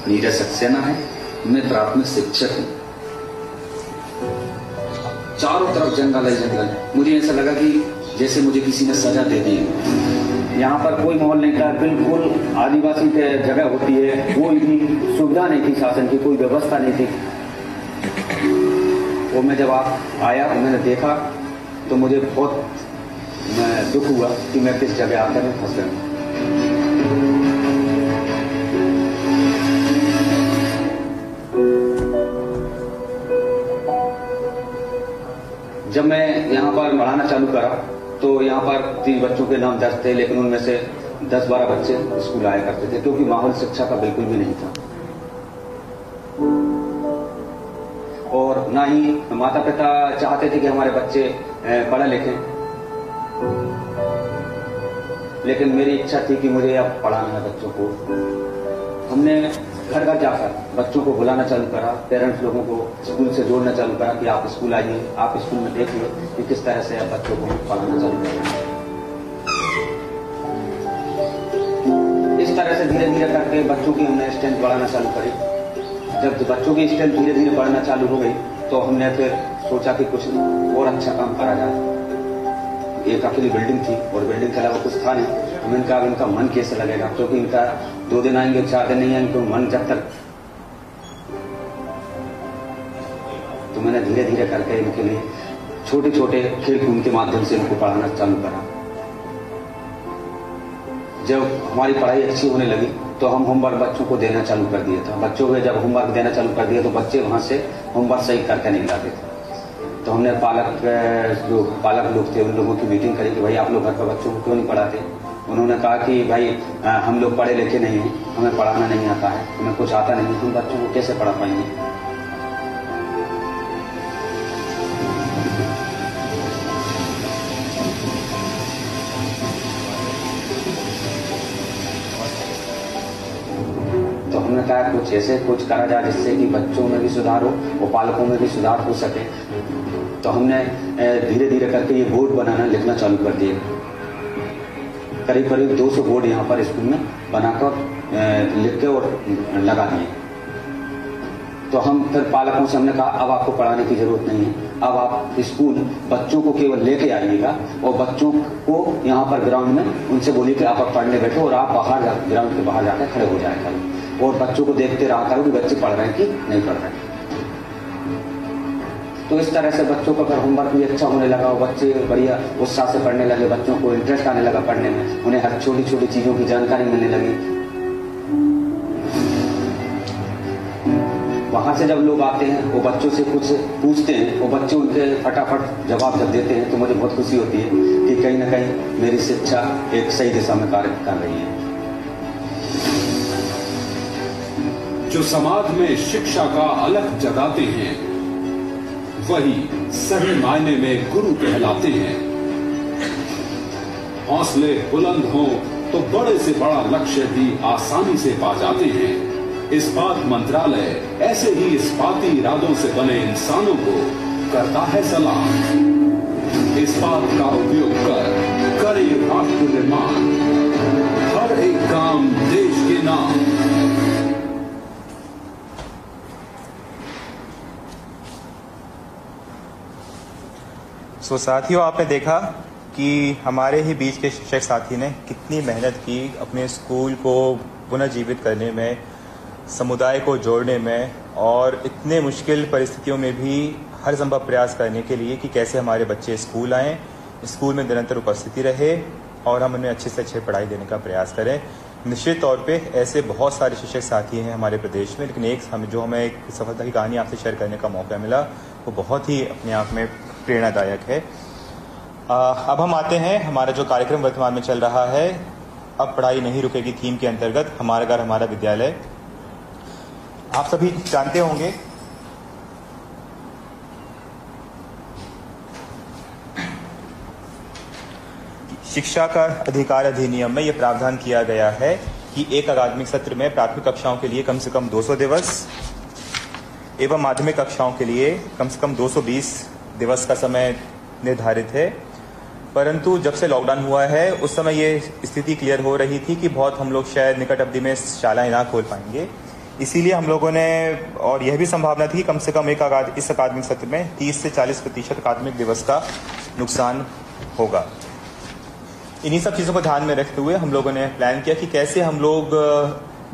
नीरज सक्सेना है। मैं प्राथमिक शिक्षक हूँ। चारों तरफ जंगल है जंगल। मुझे ऐसा लगा कि जैसे मुझे किसी ने सजा दे दी। यहाँ पर कोई माहौल नहीं था, बिल्कुल आदिवासी जगह होती है, कोई भी सुविधा नहीं थी, शासन की कोई व्यवस्था नहीं थी। वो मैं जब आया और मैंने देखा तो मुझे बहुत दुख हुआ कि मैं किस जगह आकर मैं फंस गया। जब मैं यहाँ पर पढ़ाना चालू करा तो यहाँ पर 3 बच्चों के नाम दर्ज थे, लेकिन उनमें से 10-12 बच्चे स्कूल आया करते थे, क्योंकि माहौल शिक्षा का बिल्कुल भी नहीं था। और ना ही माता पिता चाहते थे कि हमारे बच्चे पढ़े लिखें, लेकिन मेरी इच्छा थी कि मुझे अब पढ़ाना है बच्चों को। हमने घर घर जाकर बच्चों को बुलाना चालू करा, पेरेंट्स लोगों को स्कूल से जोड़ना चालू करा कि आप स्कूल आइए, आप स्कूल में देखिए कि किस तरह से आप बच्चों को पढ़ाना चालू करें। इस तरह से धीरे धीरे करके बच्चों की हमने स्ट्रेंथ बढ़ाना चालू करी। जब बच्चों की स्ट्रेंथ धीरे धीरे बढ़ना चालू हो गई तो हमने फिर सोचा कि कुछ और अच्छा काम करा जाए। एक अकेली बिल्डिंग थी और बिल्डिंग के अलावा कुछ था नहीं। हम इनका मन कैसे लगेगा, क्योंकि इनका 2 दिन आएंगे 4 दिन नहीं आएंगे, तो मन जब तक। तो मैंने धीरे धीरे करके इनके लिए छोटे छोटे खेल कूद के माध्यम से इनको पढ़ाना चालू करा। जब हमारी पढ़ाई अच्छी होने लगी तो हम होमवर्क बच्चों को देना चालू कर दिया था। बच्चों को जब होमवर्क देना चालू कर दिया तो बच्चे वहां से होमवर्क सही करके नहीं लाते थे। तो हमने जो पालक लोग थे उन लोगों की मीटिंग करी कि भाई आप लोग घर पर बच्चों को क्यों नहीं पढ़ाते। उन्होंने कहा कि भाई हम लोग पढ़े लिखे नहीं हैं, हमें पढ़ाना नहीं आता है, हमें कुछ आता नहीं, हम बच्चों को कैसे पढ़ा पाएंगे। तो हमने कहा कुछ ऐसे कुछ करा जाए जिससे कि बच्चों में भी सुधार हो और पालकों में भी सुधार हो सके। तो हमने धीरे धीरे करके ये बोर्ड बनाना लिखना चालू कर दिए। करीब करीब 200 बोर्ड यहाँ पर स्कूल में बनाकर लिख के और लगा दिए। तो हम फिर पालकों से हमने कहा अब आपको पढ़ाने की जरूरत नहीं है, अब आप स्कूल बच्चों को केवल लेके आइएगा और बच्चों को यहाँ पर ग्राउंड में उनसे बोलिए कि आप पढ़ने बैठो और आप बाहर ग्राउंड के बाहर जाकर खड़े हो जाए करो और बच्चों को देखते रहा करो कि बच्चे पढ़ रहे हैं कि नहीं पढ़ रहे हैं। तो इस तरह से बच्चों का अगर होमवर्क भी अच्छा होने लगा और बच्चे बढ़िया उत्साह से पढ़ने लगे, बच्चों को इंटरेस्ट आने लगा पढ़ने में, उन्हें हर छोटी छोटी चीजों की जानकारी मिलने लगी। वहां से जब लोग आते हैं वो बच्चों से कुछ पूछते हैं और बच्चे उनके फटाफट जवाब जब देते हैं तो मुझे बहुत खुशी होती है कि कहीं ना कहीं मेरी शिक्षा एक सही दिशा में कार्य कर रही है। जो समाज में शिक्षा का अलग जगाते हैं वही सही मायने में गुरु कहलाते हैं। हौसले बुलंद हों तो बड़े से बड़ा लक्ष्य भी आसानी से पा जाते हैं। इस्पात मंत्रालय ऐसे ही इस्पाती इरादों से बने इंसानों को करता है सलाम। इस्पात का उपयोग कर करे राष्ट्र निर्माण, हर एक काम देश के नाम। साथियों, आपने देखा कि हमारे ही बीच के शिक्षक साथी ने कितनी मेहनत की अपने स्कूल को पुनर्जीवित करने में, समुदाय को जोड़ने में और इतने मुश्किल परिस्थितियों में भी हर संभव प्रयास करने के लिए कि कैसे हमारे बच्चे स्कूल आएँ, स्कूल में निरंतर उपस्थिति रहे और हम उन्हें अच्छे से अच्छे पढ़ाई देने का प्रयास करें। निश्चित तौर पे ऐसे बहुत सारे शिक्षक साथी हैं हमारे प्रदेश में, लेकिन हमें एक सफलता की कहानी आपसे शेयर करने का मौका मिला, वो बहुत ही अपने आप में प्रेरणादायक है। अब हम आते हैं, हमारा जो कार्यक्रम वर्तमान में चल रहा है अब पढ़ाई नहीं रुकेगी थीम के अंतर्गत हमारा घर हमारा विद्यालय। आप सभी जानते होंगे शिक्षा का अधिकार अधिनियम में यह प्रावधान किया गया है कि एक अकादमिक सत्र में प्राथमिक कक्षाओं के लिए कम से कम 200 दिवस एवं माध्यमिक कक्षाओं के लिए कम से कम 220 दिवस का समय निर्धारित है। परंतु जब से लॉकडाउन हुआ है उस समय ये स्थिति क्लियर हो रही थी कि बहुत हम लोग शायद निकट अवधि में शालाएं ना खोल पाएंगे, इसीलिए हम लोगों ने, और यह भी संभावना थी कि कम से कम इस अकादमिक सत्र में 30 से 40% अकादमिक दिवस का नुकसान होगा। इन्हीं सब चीज़ों को ध्यान में रखते हुए हम लोगों ने प्लान किया कि कैसे हम लोग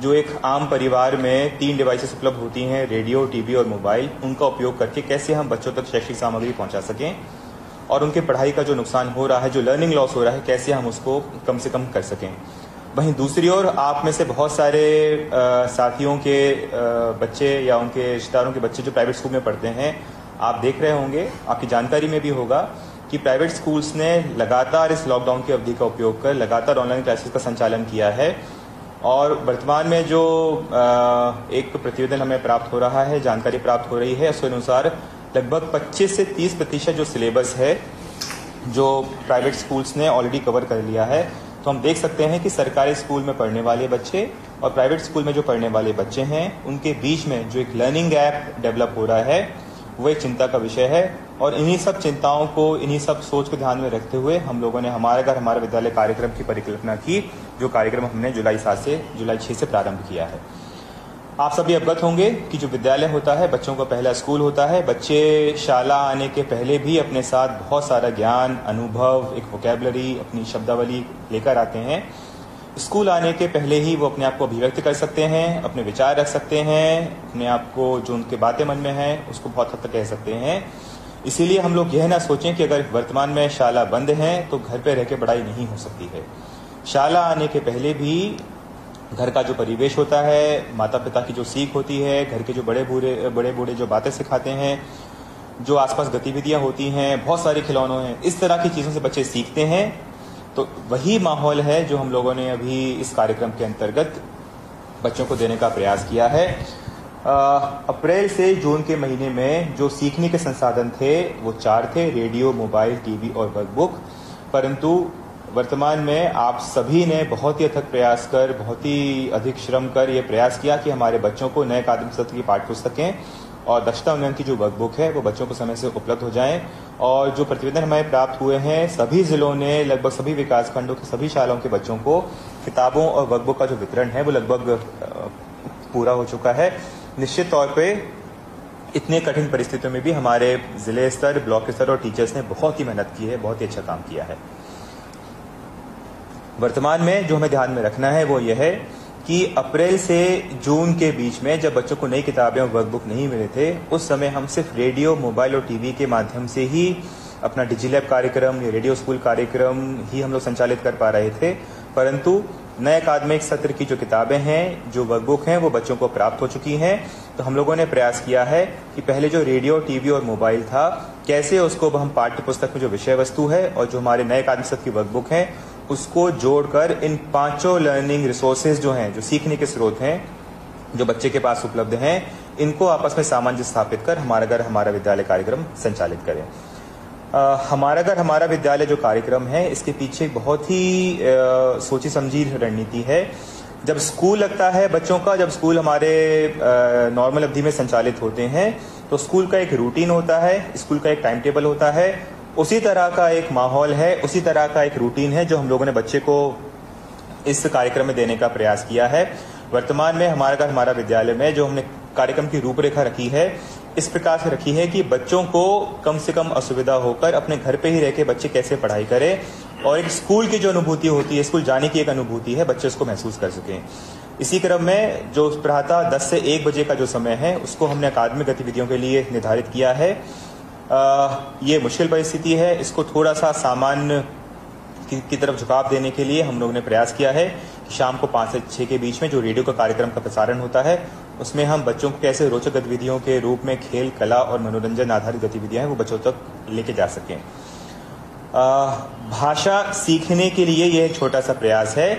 जो एक आम परिवार में 3 डिवाइसेस उपलब्ध होती हैं, रेडियो, टीवी और मोबाइल, उनका उपयोग करके कैसे हम बच्चों तक शैक्षिक सामग्री पहुंचा सकें और उनके पढ़ाई का जो नुकसान हो रहा है, जो लर्निंग लॉस हो रहा है, कैसे हम उसको कम से कम कर सकें। वहीं दूसरी ओर आप में से बहुत सारे साथियों के बच्चे या उनके रिश्तेदारों के बच्चे जो प्राइवेट स्कूल में पढ़ते हैं, आप देख रहे होंगे, आपकी जानकारी में भी होगा कि प्राइवेट स्कूल्स ने लगातार इस लॉकडाउन की अवधि का उपयोग कर लगातार ऑनलाइन क्लासेस का संचालन किया है। और वर्तमान में जो एक प्रतिवेदन हमें प्राप्त हो रहा है, जानकारी प्राप्त हो रही है, उसके अनुसार लगभग 25 से 30% जो सिलेबस है जो प्राइवेट स्कूल्स ने ऑलरेडी कवर कर लिया है। तो हम देख सकते हैं कि सरकारी स्कूल में पढ़ने वाले बच्चे और प्राइवेट स्कूल में जो पढ़ने वाले बच्चे हैं, उनके बीच में जो एक लर्निंग गैप डेवलप हो रहा है, वो एक चिंता का विषय है। और इन्हीं सब चिंताओं को, इन्हीं सब सोच को ध्यान में रखते हुए हम लोगों ने हमारे घर हमारा विद्यालय कार्यक्रम की परिकल्पना की, जो कार्यक्रम हमने जुलाई 6 से प्रारंभ किया है। आप सभी अवगत होंगे कि जो विद्यालय होता है बच्चों का पहला स्कूल होता है। बच्चे शाला आने के पहले भी अपने साथ बहुत सारा ज्ञान, अनुभव, एक वोकैबुलरी, अपनी शब्दावली लेकर आते हैं। स्कूल आने के पहले ही वो अपने आप को अभिव्यक्त कर सकते हैं, अपने विचार रख सकते हैं, अपने आप को जो उनके बातें मन में हैं उसको बहुत हद तक कह सकते हैं। इसीलिए हम लोग यह ना सोचें कि अगर वर्तमान में शाला बंद है तो घर पे रह के पढ़ाई नहीं हो सकती है। शाला आने के पहले भी घर का जो परिवेश होता है, माता पिता की जो सीख होती है, घर के जो बड़े बूढ़े जो बातें सिखाते हैं, जो आसपास गतिविधियां होती हैं, बहुत सारे खिलौने हैं, इस तरह की चीज़ों से बच्चे सीखते हैं। तो वही माहौल है जो हम लोगों ने अभी इस कार्यक्रम के अंतर्गत बच्चों को देने का प्रयास किया है। अप्रैल से जून के महीने में जो सीखने के संसाधन थे वो 4 थे, रेडियो, मोबाइल, टीवी और वर्कबुक। परंतु वर्तमान में आप सभी ने बहुत ही अथक प्रयास कर, बहुत ही अधिक श्रम कर ये प्रयास किया कि हमारे बच्चों को नए अकादमिक सत्र की पाठ्य पुस्तकें और दक्षता उन्नयन की जो वर्कबुक है वो बच्चों को समय से उपलब्ध हो जाएं। और जो प्रतिवेदन हमें प्राप्त हुए हैं, सभी जिलों ने लगभग सभी विकासखंडों के सभी शालाओं के बच्चों को किताबों और वर्कबुक का जो वितरण है वो लगभग पूरा हो चुका है। निश्चित तौर पे इतने कठिन परिस्थितियों में भी हमारे जिले स्तर, ब्लॉक स्तर और टीचर्स ने बहुत ही मेहनत की है, बहुत ही अच्छा काम किया है। वर्तमान में जो हमें ध्यान में रखना है वो यह है कि अप्रैल से जून के बीच में जब बच्चों को नई किताबें और वर्कबुक नहीं मिले थे, उस समय हम सिर्फ रेडियो, मोबाइल और टीवी के माध्यम से ही अपना डिजिलैब कार्यक्रम या रेडियो स्कूल कार्यक्रम ही हम लोग संचालित कर पा रहे थे। परंतु नए अकादमिक सत्र की जो किताबें हैं, जो वर्कबुक हैं, वो बच्चों को प्राप्त हो चुकी हैं। तो हम लोगों ने प्रयास किया है कि पहले जो रेडियो, टीवी और मोबाइल था, कैसे उसको हम पाठ्य पुस्तक में जो विषय वस्तु है और जो हमारे नए अकादमिक सत्र की वर्कबुक है उसको जोड़कर इन 5 लर्निंग रिसोर्सेज जो हैं, जो सीखने के स्रोत हैं, जो बच्चे के पास उपलब्ध हैं, इनको आपस में सामंजस्य स्थापित कर हमारा घर हमारा विद्यालय कार्यक्रम संचालित करें। हमारा घर हमारा विद्यालय जो कार्यक्रम है, इसके पीछे एक बहुत ही सोची समझी रणनीति है। जब स्कूल लगता है बच्चों का, जब स्कूल हमारे नॉर्मल अवधि में संचालित होते हैं, तो स्कूल का एक रूटीन होता है, स्कूल का एक टाइम टेबल होता है, उसी तरह का एक माहौल है, उसी तरह का एक रूटीन है जो हम लोगों ने बच्चे को इस कार्यक्रम में देने का प्रयास किया है। वर्तमान में हमारा घर हमारा विद्यालय में जो हमने कार्यक्रम की रूपरेखा रखी है, इस प्रकार से रखी है कि बच्चों को कम से कम असुविधा होकर अपने घर पे ही रह के बच्चे कैसे पढ़ाई करें और एक स्कूल की जो अनुभूति होती है, स्कूल जाने की एक अनुभूति है, बच्चे उसको महसूस कर सकें। इसी क्रम में जो प्रातः 10 से 1 बजे का जो समय है उसको हमने अकादमिक गतिविधियों के लिए निर्धारित किया है। ये मुश्किल परिस्थिति है, इसको थोड़ा सा सामान्य की तरफ झुकाव देने के लिए हम लोगों ने प्रयास किया है कि शाम को 5 से 6 के बीच में जो रेडियो का कार्यक्रम का प्रसारण होता है उसमें हम बच्चों को कैसे रोचक गतिविधियों के रूप में खेल, कला और मनोरंजन आधारित गतिविधियां हैं वो बच्चों तक लेके जा सकें। भाषा सीखने के लिए यह एक छोटा सा प्रयास है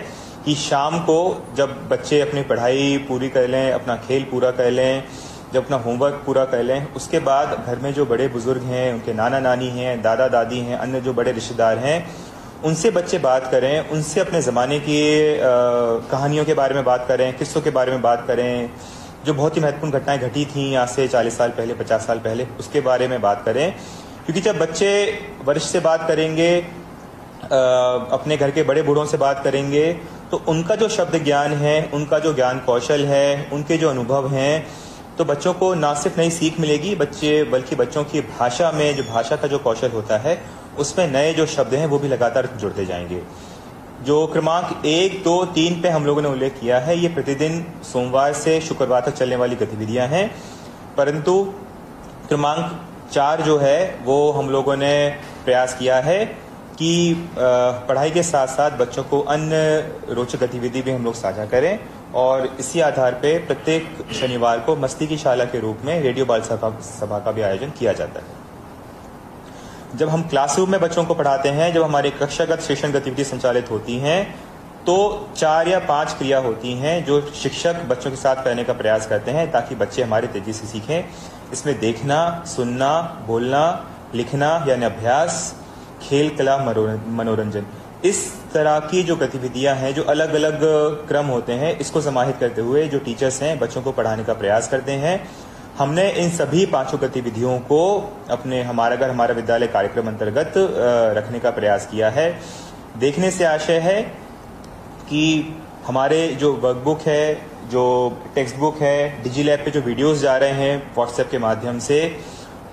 कि शाम को जब बच्चे अपनी पढ़ाई पूरी कर लें, अपना खेल पूरा कर लें, जब अपना होमवर्क पूरा कर लें, उसके बाद घर में जो बड़े बुजुर्ग हैं, उनके नाना नानी हैं, दादा दादी हैं, अन्य जो बड़े रिश्तेदार हैं, उनसे बच्चे बात करें, उनसे अपने ज़माने की कहानियों के बारे में बात करें, किस्सों के बारे में बात करें, जो बहुत ही महत्वपूर्ण घटनाएं घटी थीं आज से 40 साल पहले, 50 साल पहले, उसके बारे में बात करें। क्योंकि जब बच्चे वरिष्ठ से बात करेंगे, अपने घर के बड़े बूढ़ों से बात करेंगे, तो उनका जो शब्द ज्ञान है, उनका जो ज्ञान कौशल है, उनके जो अनुभव हैं, तो बच्चों को ना सिर्फ नई सीख मिलेगी बल्कि बच्चों की भाषा में जो भाषा का जो कौशल होता है उसमें नए जो शब्द हैं वो भी लगातार जुड़ते जाएंगे। जो क्रमांक 1, 2, 3 पे हम लोगों ने उल्लेख किया है, ये प्रतिदिन सोमवार से शुक्रवार तक चलने वाली गतिविधियां हैं, परंतु क्रमांक 4 जो है वो हम लोगों ने प्रयास किया है कि पढ़ाई के साथ साथ बच्चों को अन्य रोचक गतिविधि भी हम लोग साझा करें, और इसी आधार पे प्रत्येक शनिवार को मस्ती की शाला के रूप में रेडियो बाल सभा का भी आयोजन किया जाता है। जब हम क्लासरूम में बच्चों को पढ़ाते हैं, जब हमारी कक्षागत शिक्षण गतिविधि संचालित होती हैं, तो 4 या 5 क्रिया होती हैं जो शिक्षक बच्चों के साथ करने का प्रयास करते हैं ताकि बच्चे हमारे तेजी से सीखें। इसमें देखना, सुनना, बोलना, लिखना यानी अभ्यास, खेल, कला, मनोरंजन, इस तरह की जो गतिविधियां हैं, जो अलग अलग क्रम होते हैं, इसको समाहित करते हुए जो टीचर्स हैं बच्चों को पढ़ाने का प्रयास करते हैं। हमने इन सभी 5 गतिविधियों को अपने हमारा घर हमारा विद्यालय कार्यक्रम अंतर्गत रखने का प्रयास किया है। देखने से आशय है कि हमारे जो वर्कबुक है, जो टेक्स्ट बुक है, डिजी लैब पे जो वीडियोस जा रहे हैं व्हाट्सएप के माध्यम से,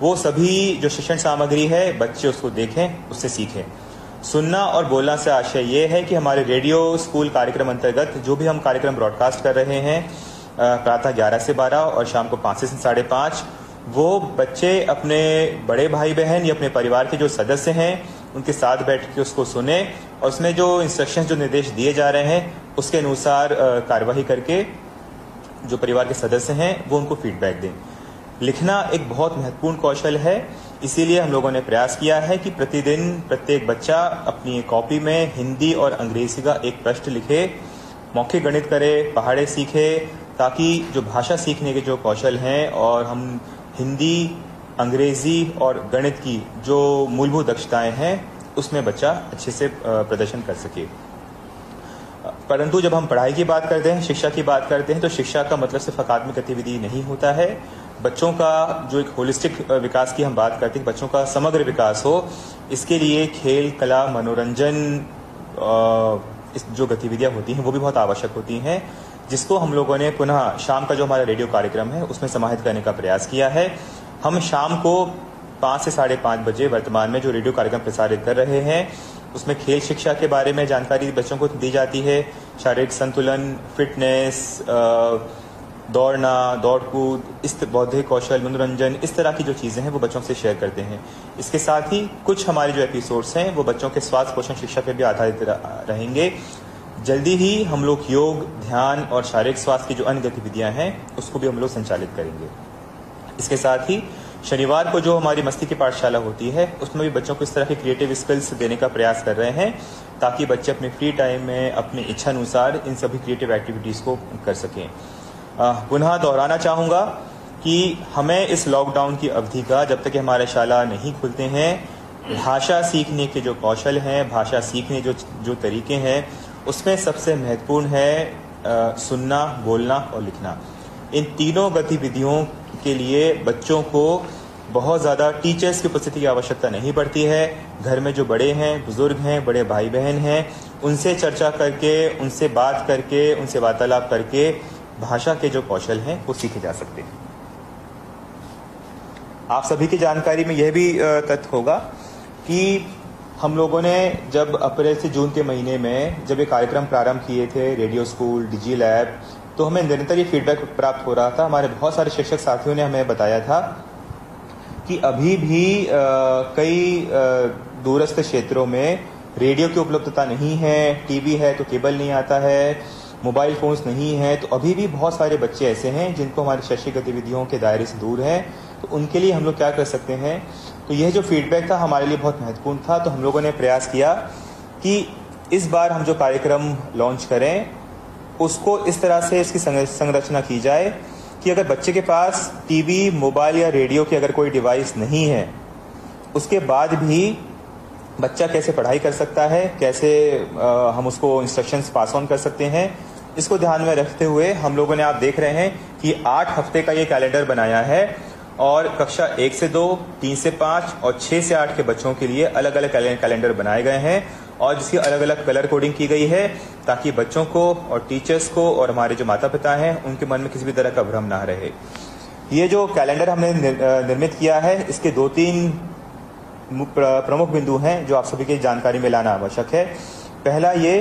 वो सभी जो शिक्षण सामग्री है बच्चे उसको देखें, उससे सीखें। सुनना और बोलना से आशय ये है कि हमारे रेडियो स्कूल कार्यक्रम अंतर्गत जो भी हम कार्यक्रम ब्रॉडकास्ट कर रहे हैं प्रातः 11 से 12 और शाम को 5 से 5:30, वो बच्चे अपने बड़े भाई बहन या अपने परिवार के जो सदस्य हैं उनके साथ बैठ के उसको सुने और उसमें जो इंस्ट्रक्शंस, जो निर्देश दिए जा रहे हैं उसके अनुसार कार्यवाही करके जो परिवार के सदस्य हैं वो उनको फीडबैक दें। लिखना एक बहुत महत्वपूर्ण कौशल है, इसीलिए हम लोगों ने प्रयास किया है कि प्रतिदिन प्रत्येक बच्चा अपनी कॉपी में हिंदी और अंग्रेजी का एक प्रश्न लिखे, मौखिक गणित करे, पहाड़े सीखे, ताकि जो भाषा सीखने के जो कौशल हैं और हम हिंदी, अंग्रेजी और गणित की जो मूलभूत दक्षताएं हैं उसमें बच्चा अच्छे से प्रदर्शन कर सके। परंतु जब हम पढ़ाई की बात करते हैं, शिक्षा की बात करते हैं, तो शिक्षा का मतलब सिर्फ अकादमिक गतिविधि नहीं होता है। बच्चों का जो एक होलिस्टिक विकास की हम बात करते हैं, बच्चों का समग्र विकास हो, इसके लिए खेल, कला, मनोरंजन जो गतिविधियां होती हैं वो भी बहुत आवश्यक होती हैं, जिसको हम लोगों ने पुनः शाम का जो हमारा रेडियो कार्यक्रम है उसमें समाहित करने का प्रयास किया है। हम शाम को 5 से 5:30 बजे वर्तमान में जो रेडियो कार्यक्रम प्रसारित कर रहे हैं उसमें खेल शिक्षा के बारे में जानकारी बच्चों को दी जाती है, शारीरिक संतुलन, फिटनेस, दौड़ना, दौड़ कूद, इस बौद्धिक कौशल, मनोरंजन, इस तरह की जो चीज़ें हैं वो बच्चों से शेयर करते हैं। इसके साथ ही कुछ हमारे जो एपिसोड्स हैं वो बच्चों के स्वास्थ्य पोषण शिक्षा पर भी आधारित रहेंगे। जल्दी ही हम लोग योग, ध्यान और शारीरिक स्वास्थ्य की जो अन्य गतिविधियां हैं उसको भी हम लोग संचालित करेंगे। इसके साथ ही शनिवार को जो हमारी मस्ती की पाठशाला होती है उसमें भी बच्चों को इस तरह के क्रिएटिव स्किल्स देने का प्रयास कर रहे हैं ताकि बच्चे अपने फ्री टाइम में अपनी इच्छा अनुसार इन सभी क्रिएटिव एक्टिविटीज़ को कर सकें। पुनः दोहराना चाहूँगा कि हमें इस लॉकडाउन की अवधि का, जब तक हमारे शाला नहीं खुलते हैं, भाषा सीखने के जो कौशल हैं, भाषा सीखने जो तरीके हैं, उसमें सबसे महत्वपूर्ण है सुनना, बोलना और लिखना। इन तीनों गतिविधियों के लिए बच्चों को बहुत ज़्यादा टीचर्स की उपस्थिति की आवश्यकता नहीं पड़ती है। घर में जो बड़े हैं, बुजुर्ग हैं, बड़े भाई बहन हैं, उनसे चर्चा करके, उनसे बात करके, उनसे वार्तालाप करके भाषा के जो कौशल हैं वो सीखे जा सकते हैं। आप सभी की जानकारी में यह भी तथ्य होगा कि हम लोगों ने जब अप्रैल से जून के महीने में जब ये कार्यक्रम प्रारंभ किए थे, रेडियो स्कूल, डिजी लैब, तो हमें निरंतर ये फीडबैक प्राप्त हो रहा था। हमारे बहुत सारे शिक्षक साथियों ने हमें बताया था कि अभी भी कई दूरस्थ क्षेत्रों में रेडियो की उपलब्धता नहीं है, टीवी है तो केबल नहीं आता है, मोबाइल फोन्स नहीं है, तो अभी भी बहुत सारे बच्चे ऐसे हैं जिनको हमारी शैक्षिक गतिविधियों के दायरे से दूर हैं। तो उनके लिए हम लोग क्या कर सकते हैं? तो यह जो फीडबैक था हमारे लिए बहुत महत्वपूर्ण था। तो हम लोगों ने प्रयास किया कि इस बार हम जो कार्यक्रम लॉन्च करें उसको इस तरह से इसकी संरचना की जाए कि अगर बच्चे के पास टीवी, मोबाइल या रेडियो की अगर कोई डिवाइस नहीं है, उसके बाद भी बच्चा कैसे पढ़ाई कर सकता है, कैसे हम उसको इंस्ट्रक्शंस पास ऑन कर सकते हैं, इसको ध्यान में रखते हुए हम लोगों ने, आप देख रहे हैं कि 8 हफ्ते का ये कैलेंडर बनाया है और कक्षा 1 से 2, 3 से 5 और 6 से 8 के बच्चों के लिए अलग अलग कैलेंडर बनाए गए हैं और जिसकी अलग अलग कलर कोडिंग की गई है ताकि बच्चों को और टीचर्स को और हमारे जो माता पिता हैं उनके मन में किसी भी तरह का भ्रम ना रहे। ये जो कैलेंडर हमने निर्मित किया है, इसके 2-3 प्रमुख बिंदु हैं जो आप सभी की जानकारी में लाना आवश्यक है। पहला ये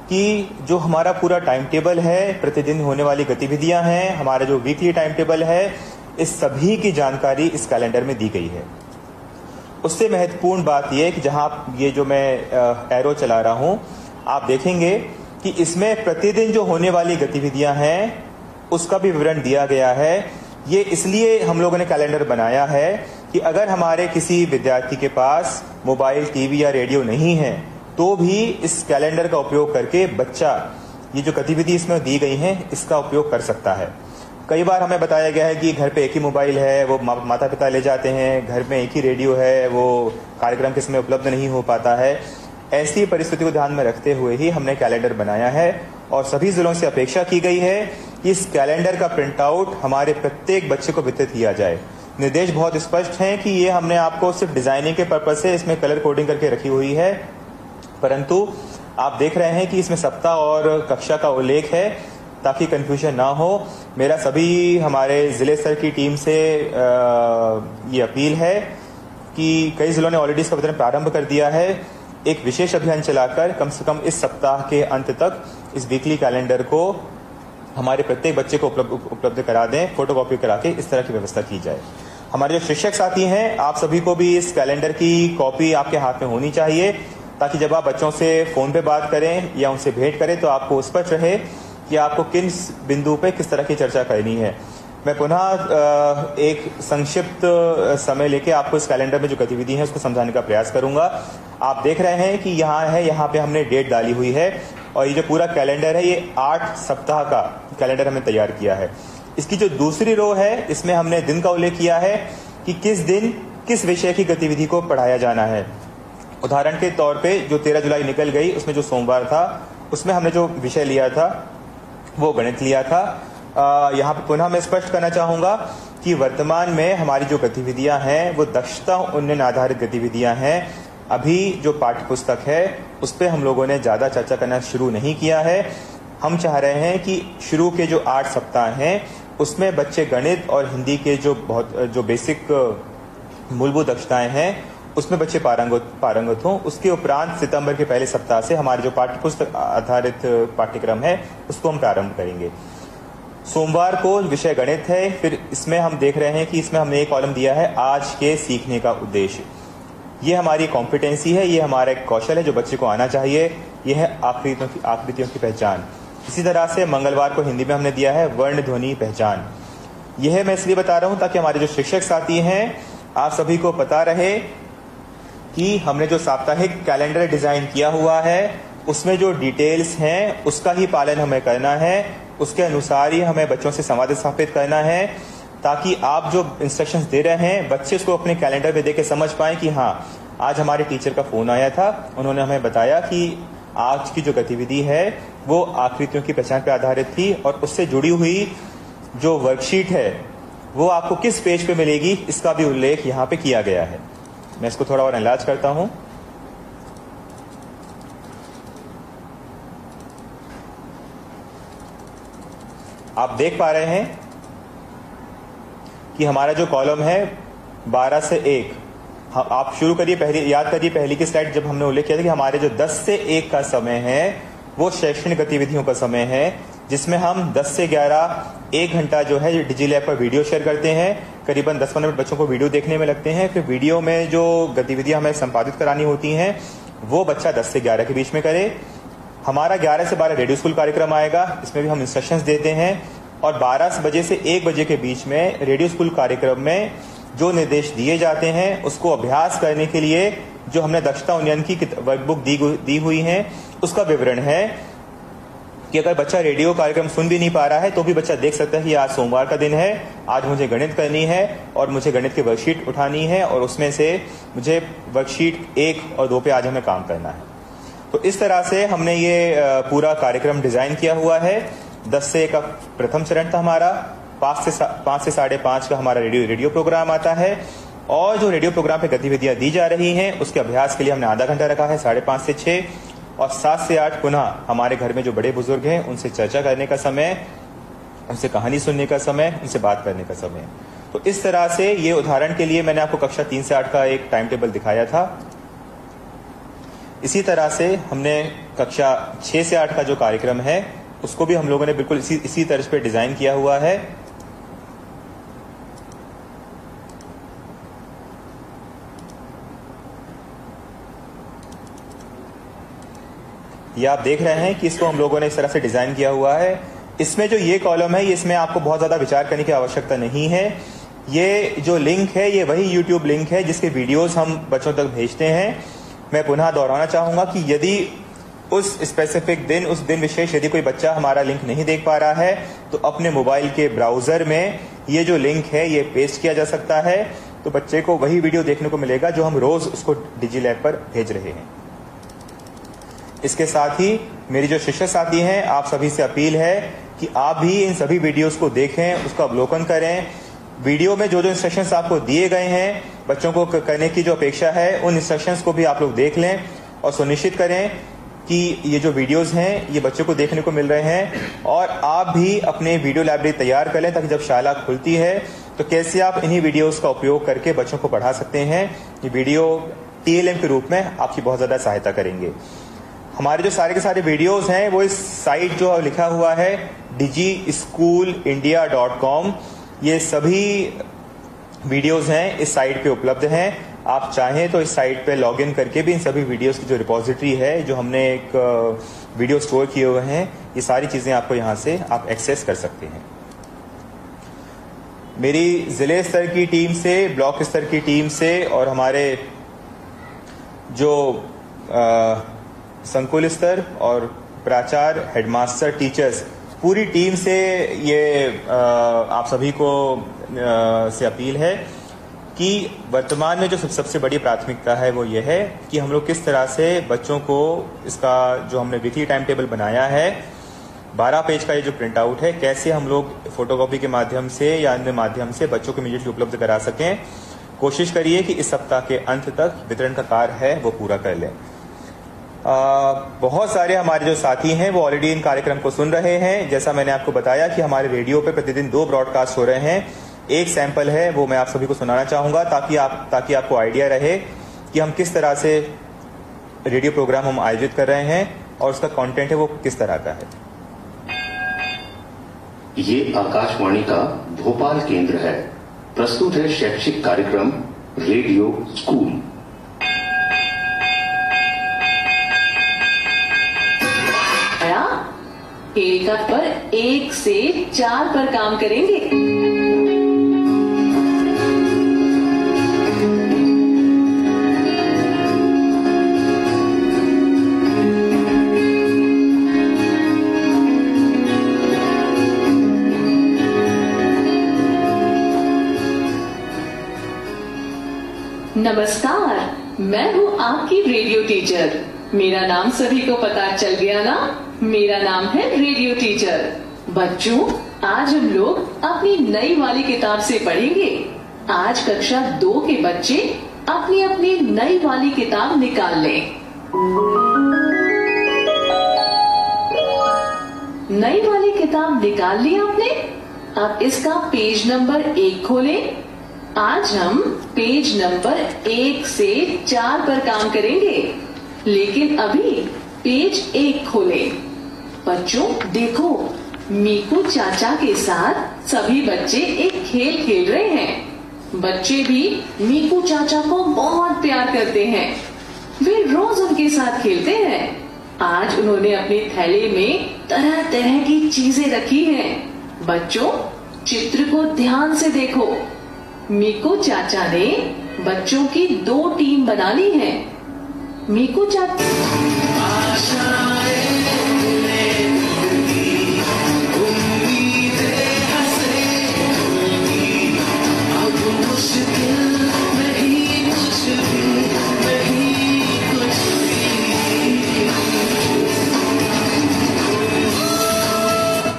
कि जो हमारा पूरा टाइम टेबल है, प्रतिदिन होने वाली गतिविधियां हैं, हमारा जो वीकली टाइम टेबल है, इस सभी की जानकारी इस कैलेंडर में दी गई है। उससे महत्वपूर्ण बात यह कि जहां ये जो मैं एरो चला रहा हूं, आप देखेंगे कि इसमें प्रतिदिन जो होने वाली गतिविधियां हैं उसका भी विवरण दिया गया है। ये इसलिए हम लोगों ने कैलेंडर बनाया है कि अगर हमारे किसी विद्यार्थी के पास मोबाइल, टीवी या रेडियो नहीं है तो भी इस कैलेंडर का उपयोग करके बच्चा ये जो गतिविधि इसमें दी गई है इसका उपयोग कर सकता है। कई बार हमें बताया गया है कि घर पे एक ही मोबाइल है, वो माता पिता ले जाते हैं, घर में एक ही रेडियो है, वो कार्यक्रम के समय उपलब्ध नहीं हो पाता है। ऐसी परिस्थिति को ध्यान में रखते हुए ही हमने कैलेंडर बनाया है और सभी जिलों से अपेक्षा की गई है कि इस कैलेंडर का प्रिंट आउट हमारे प्रत्येक बच्चे को वितरित किया जाए। निर्देश बहुत स्पष्ट हैं कि ये हमने आपको सिर्फ डिजाइनिंग के पर्पज से इसमें कलर कोडिंग करके रखी हुई है, परंतु आप देख रहे हैं कि इसमें सप्ताह और कक्षा का उल्लेख है ताकि कंफ्यूजन ना हो। मेरा सभी हमारे जिले स्तर की टीम से ये अपील है कि कई जिलों ने ऑलरेडी इसका वितरण प्रारंभ कर दिया है। एक विशेष अभियान चलाकर कम से कम इस सप्ताह के अंत तक इस वीकली कैलेंडर को हमारे प्रत्येक बच्चे को उपलब्ध करा दें, फोटोकॉपी करा के इस तरह की व्यवस्था की जाए। हमारे जो शिक्षक साथी हैं, आप सभी को भी इस कैलेंडर की कॉपी आपके हाथ में होनी चाहिए ताकि जब आप बच्चों से फोन पे बात करें या उनसे भेंट करें तो आपको स्पष्ट रहे कि आपको किस बिंदु पे किस तरह की चर्चा करनी है। मैं पुनः एक संक्षिप्त समय लेके आपको इस कैलेंडर में जो गतिविधि है उसको समझाने का प्रयास करूंगा। आप देख रहे हैं कि यहाँ पे हमने डेट डाली हुई है और ये जो पूरा कैलेंडर है ये 8 सप्ताह का कैलेंडर हमने तैयार किया है। इसकी जो दूसरी रो है इसमें हमने दिन का उल्लेख किया है कि किस दिन किस विषय की गतिविधि को पढ़ाया जाना है। उदाहरण के तौर पे जो 13 जुलाई निकल गई उसमें जो सोमवार था उसमें हमने जो विषय लिया था वो गणित लिया था। यहाँ पे पुनः मैं स्पष्ट करना चाहूंगा कि वर्तमान में हमारी जो गतिविधियां हैं वो दक्षता उन्नयन आधारित गतिविधियां हैं। अभी जो पाठ्य पुस्तक है उस पर हम लोगों ने ज्यादा चर्चा करना शुरू नहीं किया है। हम चाह रहे हैं कि शुरू के जो 8 सप्ताह हैं उसमें बच्चे गणित और हिंदी के जो बेसिक मूलभूत दक्षताएं हैं उसमें बच्चे पारंगत हों। उसके उपरांत सितंबर के पहले सप्ताह से हमारे जो पाठ्य पुस्तक आधारित पाठ्यक्रम है उसको हम प्रारंभ करेंगे। सोमवार को विषय गणित है। फिर इसमें हम देख रहे हैं कि इसमें हमने एक कॉलम दिया है आज के सीखने का उद्देश्य। ये हमारी कॉम्पिटेंसी है, ये हमारा एक कौशल है जो बच्चे को आना चाहिए। ये है आकृतियों की पहचान। इसी तरह से मंगलवार को हिंदी में हमने दिया है वर्ण ध्वनि पहचान। यह मैं इसलिए बता रहा हूं ताकि हमारे जो शिक्षक साथी हैं आप सभी को पता रहे कि हमने जो साप्ताहिक कैलेंडर डिजाइन किया हुआ है उसमें जो डिटेल्स हैं उसका ही पालन हमें करना है, उसके अनुसार ही हमें बच्चों से संवाद स्थापित करना है ताकि आप जो इंस्ट्रक्शंस दे रहे हैं बच्चे उसको अपने कैलेंडर पे देख के समझ पाएं कि हाँ आज हमारे टीचर का फोन आया था, उन्होंने हमें बताया कि आज की जो गतिविधि है वो आकृतियों की पहचान पर आधारित थी और उससे जुड़ी हुई जो वर्कशीट है वो आपको किस पेज पे मिलेगी इसका भी उल्लेख यहाँ पे किया गया है। मैं इसको थोड़ा और एनालाइज करता हूं। आप देख पा रहे हैं कि हमारा जो कॉलम है 12 से 1, आप शुरू करिए, याद करिए पहली की स्लाइड जब हमने उल्लेख किया था कि हमारे जो 10 से 1 का समय है वो शैक्षणिक गतिविधियों का समय है जिसमें हम 10 से 11 1 घंटा जो है डिजी लैब पर वीडियो शेयर करते हैं। करीबन 10-15 मिनट बच्चों को वीडियो देखने में लगते हैं। फिर वीडियो में जो गतिविधियां हमें संपादित करानी होती हैं वो बच्चा 10 से 11 के बीच में करे। हमारा 11 से 12 रेडियो स्कूल कार्यक्रम आएगा, इसमें भी हम इंस्ट्रक्शंस देते हैं। और 12 बजे से 1 बजे के बीच में रेडियो स्कूल कार्यक्रम में जो निर्देश दिए जाते हैं उसको अभ्यास करने के लिए जो हमने दक्षता उन्नयन की वर्कबुक दी हुई है उसका विवरण है कि अगर बच्चा रेडियो कार्यक्रम सुन भी नहीं पा रहा है तो भी बच्चा देख सकता है कि आज सोमवार का दिन है, आज मुझे गणित करनी है और मुझे गणित की वर्कशीट उठानी है और उसमें से मुझे वर्कशीट 1 और 2 पे आज हमें काम करना है। तो इस तरह से हमने ये पूरा कार्यक्रम डिजाइन किया हुआ है। 10 से 1 का प्रथम चरण था हमारा, 5 से 5:30 का हमारा रेडियो प्रोग्राम आता है और जो रेडियो प्रोग्राम पे गतिविधियां दी जा रही हैं उसके अभ्यास के लिए हमने आधा घंटा रखा है, 5:30 से 6, और 7 से 8 पुनः हमारे घर में जो बड़े बुजुर्ग हैं उनसे चर्चा करने का समय, उनसे कहानी सुनने का समय, उनसे बात करने का समय। तो इस तरह से ये उदाहरण के लिए मैंने आपको कक्षा 3 से 8 का एक टाइम टेबल दिखाया था। इसी तरह से हमने कक्षा 6 से 8 का जो कार्यक्रम है उसको भी हम लोगों ने बिल्कुल इसी तर्ज पे डिजाइन किया हुआ है। ये आप देख रहे हैं कि इसको हम लोगों ने इस तरह से डिजाइन किया हुआ है। इसमें जो ये कॉलम है इसमें आपको बहुत ज्यादा विचार करने की आवश्यकता नहीं है। ये जो लिंक है ये वही YouTube लिंक है जिसके वीडियोस हम बच्चों तक भेजते हैं। मैं पुनः दोहराना चाहूंगा कि यदि उस स्पेसिफिक दिन, उस दिन विशेष यदि कोई बच्चा हमारा लिंक नहीं देख पा रहा है तो अपने मोबाइल के ब्राउजर में ये जो लिंक है ये पेस्ट किया जा सकता है, तो बच्चे को वही वीडियो देखने को मिलेगा जो हम रोज उसको डिजीलैब पर भेज रहे हैं। इसके साथ ही मेरी जो शिक्षक साथी हैं आप सभी से अपील है कि आप भी इन सभी वीडियोस को देखें, उसका अवलोकन करें। वीडियो में जो जो इंस्ट्रक्शंस आपको दिए गए हैं बच्चों को करने की जो अपेक्षा है उन इंस्ट्रक्शंस को भी आप लोग देख लें और सुनिश्चित करें कि ये जो वीडियोस हैं ये बच्चों को देखने को मिल रहे हैं। और आप भी अपने वीडियो लाइब्रेरी तैयार कर लें ताकि जब शाला खुलती है तो कैसे आप इन्हीं वीडियोस का उपयोग करके बच्चों को पढ़ा सकते हैं। ये वीडियो TLM के रूप में आपकी बहुत ज्यादा सहायता करेंगे। हमारे जो सारे के सारे वीडियोस हैं वो इस साइट जो लिखा हुआ है digischoolindia.com, ये सभी वीडियोस हैं इस साइट पे उपलब्ध हैं। आप चाहें तो इस साइट पे लॉगिन करके भी इन सभी वीडियोस की जो रिपोजिटरी है, जो हमने एक वीडियो स्टोर किए हुए हैं, ये सारी चीजें आपको यहां से आप एक्सेस कर सकते हैं। मेरी जिले स्तर की टीम से, ब्लॉक स्तर की टीम से और हमारे जो संकुल स्तर और प्राचार्य, हेडमास्टर, टीचर्स, पूरी टीम से ये आप सभी को से अपील है कि वर्तमान में जो सबसे बड़ी प्राथमिकता है वो ये है कि हम लोग किस तरह से बच्चों को इसका जो हमने वीकली टाइम टेबल बनाया है 12 पेज का ये जो प्रिंट आउट है, कैसे हम लोग फोटोकॉपी के माध्यम से या अन्य माध्यम से बच्चों को इमीडिएटली उपलब्ध करा सकें। कोशिश करिए कि इस सप्ताह के अंत तक वितरण का कार्य है वो पूरा कर लें। बहुत सारे हमारे जो साथी हैं वो ऑलरेडी इन कार्यक्रम को सुन रहे हैं। जैसा मैंने आपको बताया कि हमारे रेडियो पे प्रतिदिन 2 ब्रॉडकास्ट हो रहे हैं। एक सैंपल है वो मैं आप सभी को सुनाना चाहूंगा ताकि आपको आइडिया रहे कि हम किस तरह से रेडियो प्रोग्राम हम आयोजित कर रहे हैं और उसका कंटेंट है वो किस तरह का है। ये आकाशवाणी का भोपाल केंद्र है। प्रस्तुत है शैक्षिक कार्यक्रम रेडियो स्कूल। एका पर 1 से 4 पर काम करेंगे। नमस्कार, मैं हूँ आपकी रेडियो टीचर। मेरा नाम सभी को पता चल गया ना? मेरा नाम है रेडियो टीचर। बच्चों, आज हम लोग अपनी नई वाली किताब से पढ़ेंगे। आज कक्षा 2 के बच्चे अपनी अपनी नई वाली किताब निकाल लें। नई वाली किताब निकाल ली आपने? अब इसका पेज नंबर 1 खोलें। आज हम पेज नंबर 1 से 4 पर काम करेंगे, लेकिन अभी पेज 1 खोलें। बच्चों देखो, मीकू चाचा के साथ सभी बच्चे एक खेल खेल रहे हैं। बच्चे भी मीकू चाचा को बहुत प्यार करते हैं। वे रोज उनके साथ खेलते हैं। आज उन्होंने अपने थैले में तरह तरह की चीजें रखी हैं। बच्चों, चित्र को ध्यान से देखो। मीकू चाचा ने बच्चों की 2 टीम बना ली है। मीकू चाचा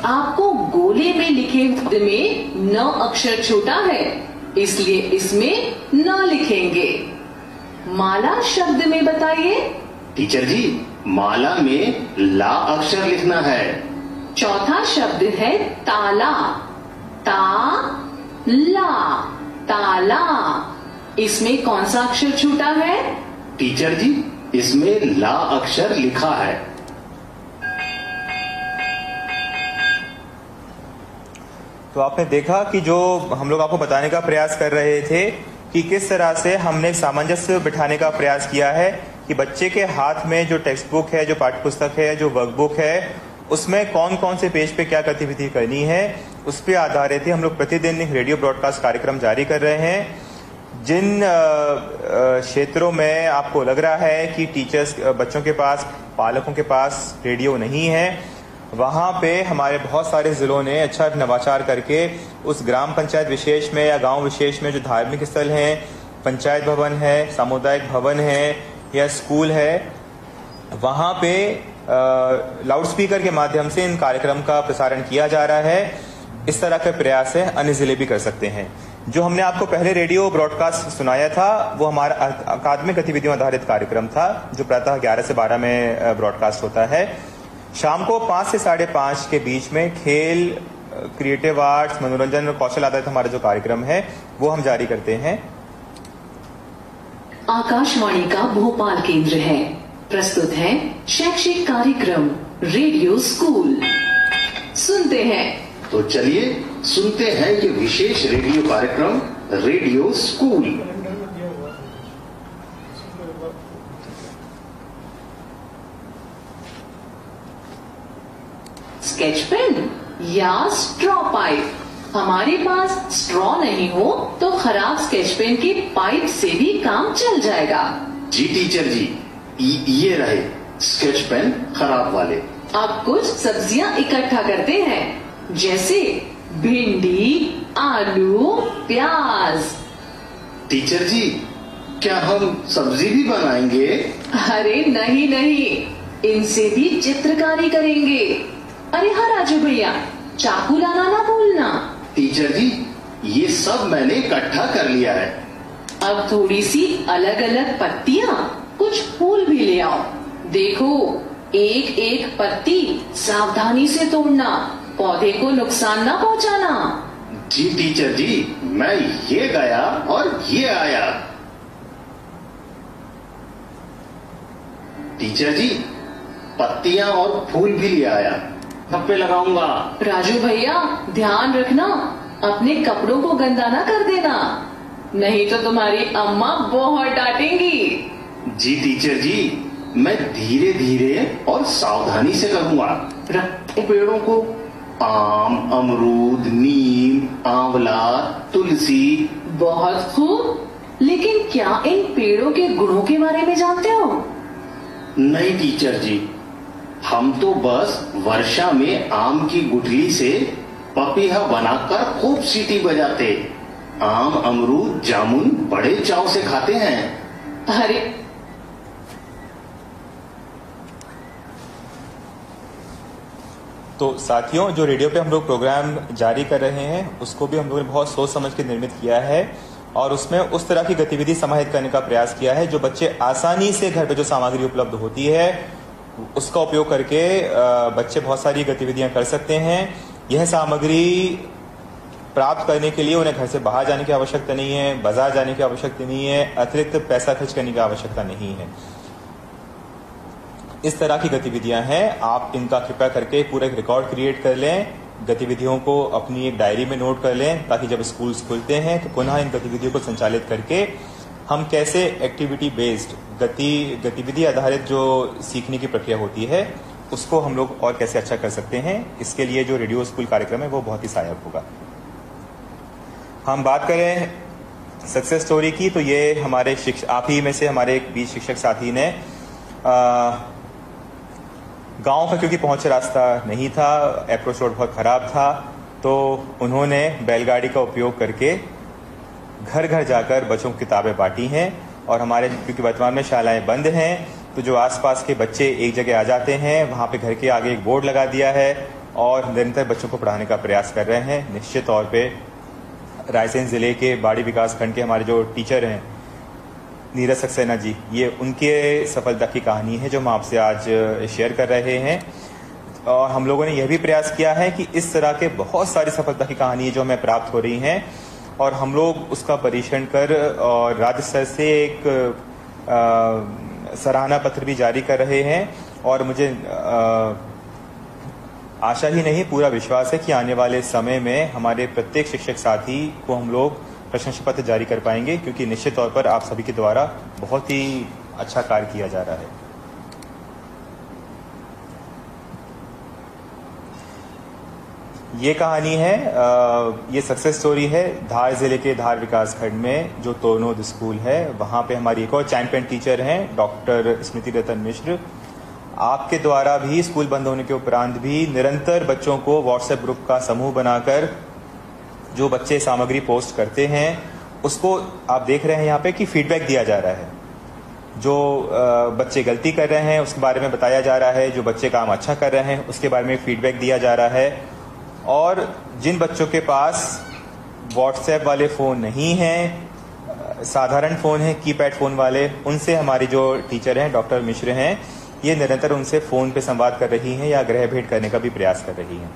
आपको गोले में लिखे में 9 अक्षर छोटा है। इसलिए इसमें न लिखेंगे। माला शब्द में बताइए। टीचर जी, माला में ला अक्षर लिखना है। चौथा शब्द है ताला। ला, ताला। इसमें कौन सा अक्षर छूटा है? टीचर जी, इसमें ला अक्षर लिखा है। तो आपने देखा कि जो हम लोग आपको बताने का प्रयास कर रहे थे कि किस तरह से हमने सामंजस्य बिठाने का प्रयास किया है कि बच्चे के हाथ में जो टेक्स्ट बुक है, जो पाठ्य पुस्तक है, जो वर्कबुक है, उसमें कौन कौन से पेज पे क्या गतिविधि करनी है, उस पर आधारित ही हम लोग प्रतिदिन रेडियो ब्रॉडकास्ट कार्यक्रम जारी कर रहे हैं। जिन क्षेत्रों में आपको लग रहा है कि टीचर्स, बच्चों के पास, पालकों के पास रेडियो नहीं है, वहाँ पे हमारे बहुत सारे जिलों ने अच्छा नवाचार करके उस ग्राम पंचायत विशेष में या गांव विशेष में जो धार्मिक स्थल हैं, पंचायत भवन है, सामुदायिक भवन है या स्कूल है, वहाँ पे लाउड स्पीकर के माध्यम से इन कार्यक्रम का प्रसारण किया जा रहा है। इस तरह का प्रयास है अन्य जिले भी कर सकते हैं। जो हमने आपको पहले रेडियो ब्रॉडकास्ट सुनाया था वो हमारा अकादमिक गतिविधियों आधारित कार्यक्रम था, जो प्रातः 11 से 12 में ब्रॉडकास्ट होता है। शाम को 5 से 5:30 के बीच में खेल, क्रिएटिव आर्ट्स, मनोरंजन और कौशल आधारित हमारा जो कार्यक्रम है वो हम जारी करते हैं। आकाशवाणी का भोपाल केंद्र है। प्रस्तुत है शैक्षिक कार्यक्रम रेडियो स्कूल। सुनते हैं। तो चलिए सुनते हैं ये विशेष रेडियो कार्यक्रम रेडियो स्कूल। स्केच पेन या स्ट्रॉ पाइप? हमारे पास स्ट्रॉ नहीं हो तो खराब स्केच पेन की पाइप से भी काम चल जाएगा। जी टीचर जी, ये रहे स्केच पेन खराब वाले। अब कुछ सब्जियां इकट्ठा करते हैं, जैसे भिंडी, आलू, प्याज। टीचर जी, क्या हम सब्जी भी बनाएंगे? अरे नहीं नहीं, इनसे भी चित्रकारी करेंगे। अरे हाँ राजू भैया, चाकू लाना ना भूलना। टीचर जी, ये सब मैंने इकट्ठा कर लिया है। अब थोड़ी सी अलग अलग पत्तियां, कुछ फूल भी ले आओ। देखो, एक एक पत्ती सावधानी से तोड़ना, पौधे को नुकसान ना पहुंचाना। जी टीचर जी, मैं ये गया और ये आया। टीचर जी, पत्तियां और फूल भी ले आया, धब्बे लगाऊंगा। राजू भैया, ध्यान रखना, अपने कपड़ों को गंदा ना कर देना, नहीं तो तुम्हारी अम्मा बहुत डांटेंगी। जी टीचर जी, मैं धीरे धीरे और सावधानी से करूंगा। रखो पेड़ों को, आम, अमरूद, नीम, आंवला, तुलसी। बहुत खूब, लेकिन क्या इन पेड़ों के गुणों के बारे में जानते हो? नहीं टीचर जी, हम तो बस वर्षा में आम की गुठली से पपीहा बनाकर खूब सीटी बजाते, आम, अमरूद, जामुन बड़े चाव से खाते हैं। अरे तो साथियों, जो रेडियो पे हम लोग प्रोग्राम जारी कर रहे हैं उसको भी हम लोगों ने बहुत सोच समझ के निर्मित किया है और उसमें उस तरह की गतिविधि समाहित करने का प्रयास किया है जो बच्चे आसानी से घर पे जो सामग्री उपलब्ध होती है उसका उपयोग करके बच्चे बहुत सारी गतिविधियां कर सकते हैं। यह सामग्री प्राप्त करने के लिए उन्हें घर से बाहर जाने की आवश्यकता नहीं है, बाजार जाने की आवश्यकता नहीं है, अतिरिक्त पैसा खर्च करने की आवश्यकता नहीं है। इस तरह की गतिविधियां हैं, आप इनका कृपया करके पूरा एक रिकॉर्ड क्रिएट कर लें, गतिविधियों को अपनी एक डायरी में नोट कर लें ताकि जब स्कूल्स खुलते हैं तो पुनः इन गतिविधियों को संचालित करके हम कैसे एक्टिविटी बेस्ड गतिविधि आधारित जो सीखने की प्रक्रिया होती है उसको हम लोग और कैसे अच्छा कर सकते हैं। इसके लिए जो रेडियो स्कूल कार्यक्रम है वो बहुत ही सहायक होगा। हम बात करें सक्सेस स्टोरी की, तो ये हमारे आप ही में से हमारे एक बीच शिक्षक साथी ने गांव का क्योंकि पहुंच रास्ता नहीं था, अप्रोच रोड बहुत खराब था, तो उन्होंने बैलगाड़ी का उपयोग करके घर घर जाकर बच्चों को किताबें बांटी हैं और हमारे क्योंकि वर्तमान में शालाएं बंद हैं तो जो आसपास के बच्चे एक जगह आ जाते हैं वहां पे घर के आगे एक बोर्ड लगा दिया है और निरंतर बच्चों को पढ़ाने का प्रयास कर रहे हैं। निश्चित तौर पे रायसेन ज़िले के बाड़ी विकास खंड के हमारे जो टीचर हैं नीरज सक्सेना जी, ये उनके सफलता की कहानी है जो हम आपसे आज शेयर कर रहे हैं। और हम लोगों ने यह भी प्रयास किया है कि इस तरह के बहुत सारी सफलता की कहानी जो हमें प्राप्त हो रही हैं और हम लोग उसका परीक्षण कर और राज्य स्तर से एक सराहना पत्र भी जारी कर रहे हैं। और मुझे आशा ही नहीं पूरा विश्वास है कि आने वाले समय में हमारे प्रत्येक शिक्षक साथी को हम लोग प्रशंसा पत्र जारी कर पाएंगे, क्योंकि निश्चित तौर पर आप सभी के द्वारा बहुत ही अच्छा कार्य किया जा रहा है। ये कहानी है, ये सक्सेस स्टोरी है धार जिले के धार विकास खंड में जो तोरनोद स्कूल है, वहाँ पे हमारी एक और चैंपियन टीचर हैं डॉक्टर स्मृति रतन मिश्र। आपके द्वारा भी स्कूल बंद होने के उपरांत भी निरंतर बच्चों को व्हाट्सएप ग्रुप का समूह बनाकर जो बच्चे सामग्री पोस्ट करते हैं उसको आप देख रहे हैं यहाँ पे कि फीडबैक दिया जा रहा है। जो बच्चे गलती कर रहे हैं उसके बारे में बताया जा रहा है, जो बच्चे काम अच्छा कर रहे हैं उसके बारे में फीडबैक दिया जा रहा है। और जिन बच्चों के पास व्हाट्सएप वाले फ़ोन नहीं हैं, साधारण फ़ोन है कीपैड फ़ोन वाले, उनसे हमारी जो टीचर हैं डॉक्टर मिश्र हैं ये निरंतर उनसे फ़ोन पे संवाद कर रही हैं या गृह भेंट करने का भी प्रयास कर रही हैं।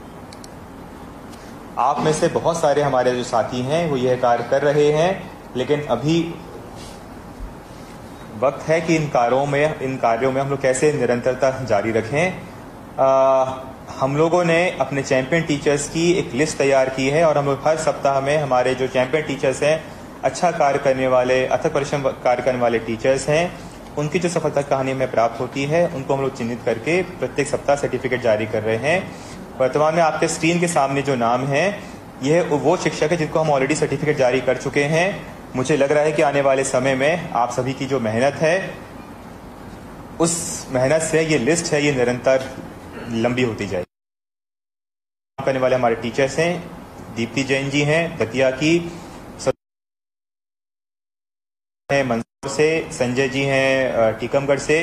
आप में से बहुत सारे हमारे जो साथी हैं वो यह कार्य कर रहे हैं, लेकिन अभी वक्त है कि इन कार्यों में हम लोग कैसे निरंतरता जारी रखें। हम लोगों ने अपने चैंपियन टीचर्स की एक लिस्ट तैयार की है और हम लोग हर सप्ताह में हमारे जो चैंपियन टीचर्स हैं, अच्छा कार्य करने वाले, अथक परिश्रम कार्य करने वाले टीचर्स हैं, उनकी जो सफलता कहानी हमें प्राप्त होती है उनको हम लोग चिन्हित करके प्रत्येक सप्ताह सर्टिफिकेट जारी कर रहे हैं। वर्तमान में आपके स्क्रीन के सामने जो नाम है यह वो शिक्षक है जिनको हम ऑलरेडी सर्टिफिकेट जारी कर चुके हैं। मुझे लग रहा है कि आने वाले समय में आप सभी की जो मेहनत है उस मेहनत से ये लिस्ट है ये निरंतर लंबी होती जाएगी। काम करने वाले हमारे टीचर्स हैं, दीप्ति जैन जी हैं दतिया की, मंदसौर से, संजय जी हैं टीकमगढ़ से,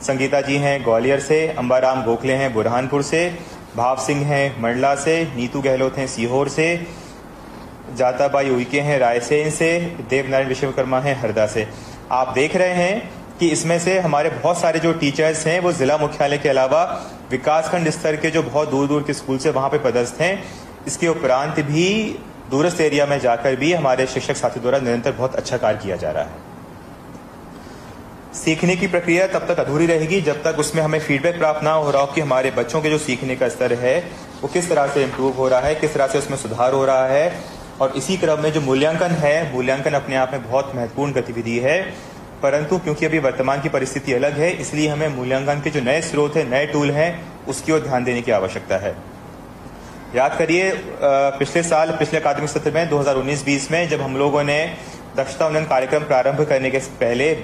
संगीता जी हैं ग्वालियर से, अंबाराम गोखले हैं बुरहानपुर से, भाव सिंह हैं मंडला से, नीतू गहलोत हैं सीहोर से, जाताबाई उइके हैं रायसेन से, देवनारायण विश्वकर्मा हैं हरदा से। आप देख रहे हैं कि इसमें से हमारे बहुत सारे जो टीचर्स हैं वो जिला मुख्यालय के अलावा विकासखंड स्तर के जो बहुत दूर दूर के स्कूल से वहाँ पे पदस्थ हैं। इसके उपरांत भी दूरस्थ एरिया में जाकर भी हमारे शिक्षक साथी द्वारा निरंतर बहुत अच्छा कार्य किया जा रहा है। सीखने की प्रक्रिया तब तक अधूरी रहेगी जब तक उसमें हमें फीडबैक प्राप्त ना हो रहा हो कि हमारे बच्चों के जो सीखने का स्तर है वो किस तरह से इम्प्रूव हो रहा है, किस तरह से उसमें सुधार हो रहा है। और इसी क्रम में जो मूल्यांकन है, मूल्यांकन अपने आप में बहुत महत्वपूर्ण गतिविधि है, परंतु क्योंकि अभी वर्तमान की परिस्थिति अलग है इसलिए हमें मूल्यांकन के जो नए स्रोत है, नए टूल हैं, उसकी ओर ध्यान देने की आवश्यकता है। याद करिए पिछले अकादमिक सत्र में 2019-20 में जब हम लोगों ने दक्षता उन्नयन कार्यक्रम प्रारंभ करने के पहले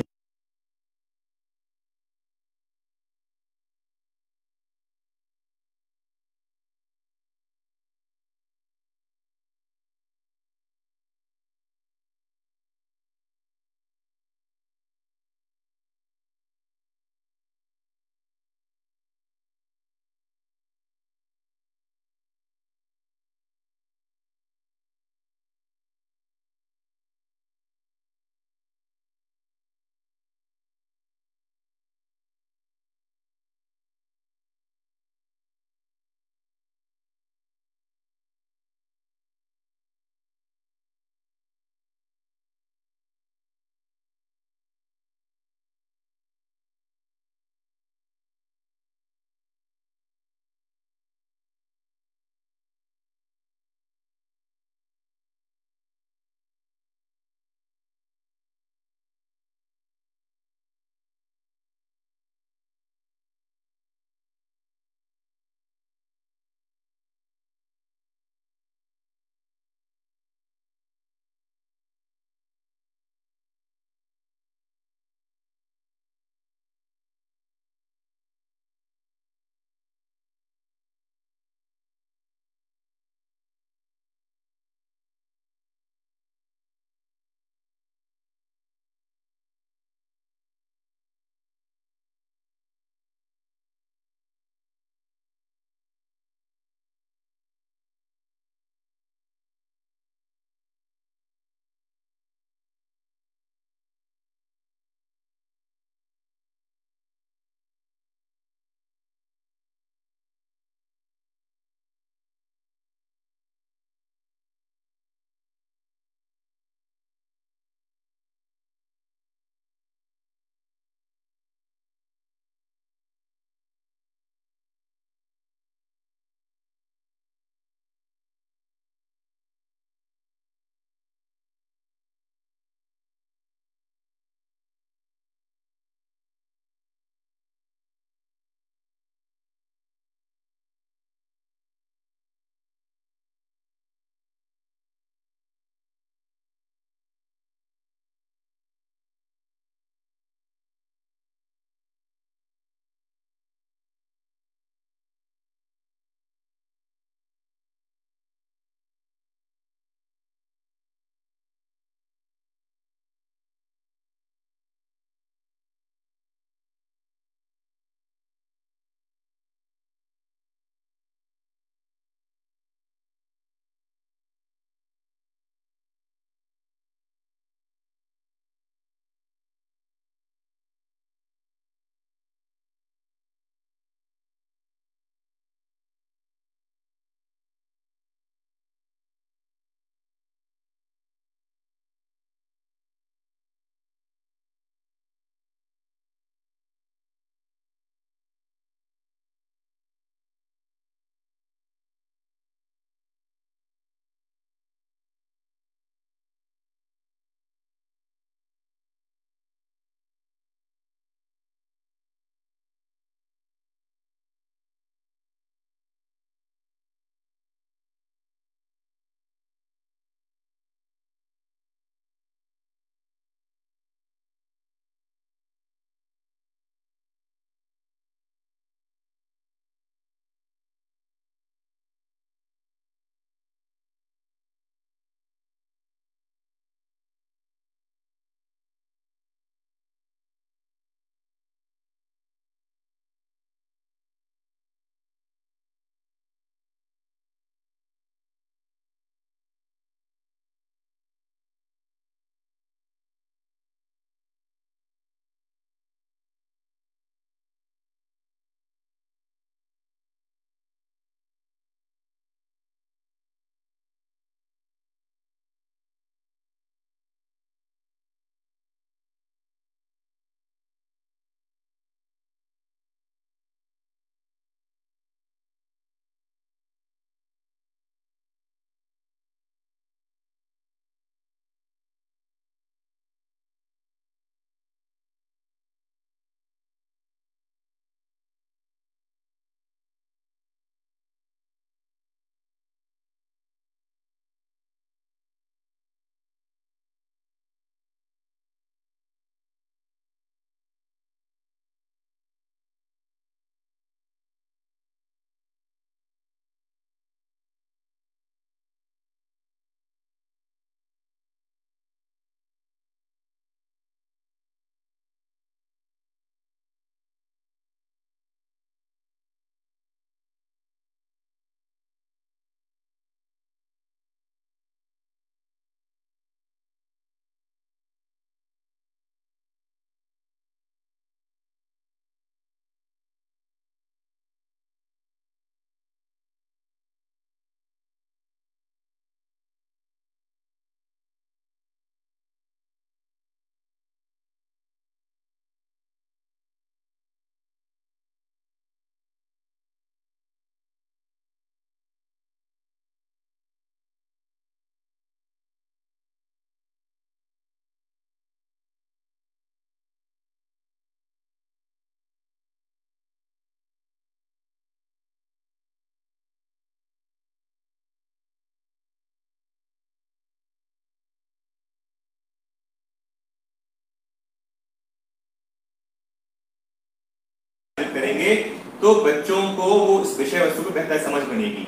करेंगे तो बच्चों को वो उस विषय वस्तु को बेहतर समझ बनेगी।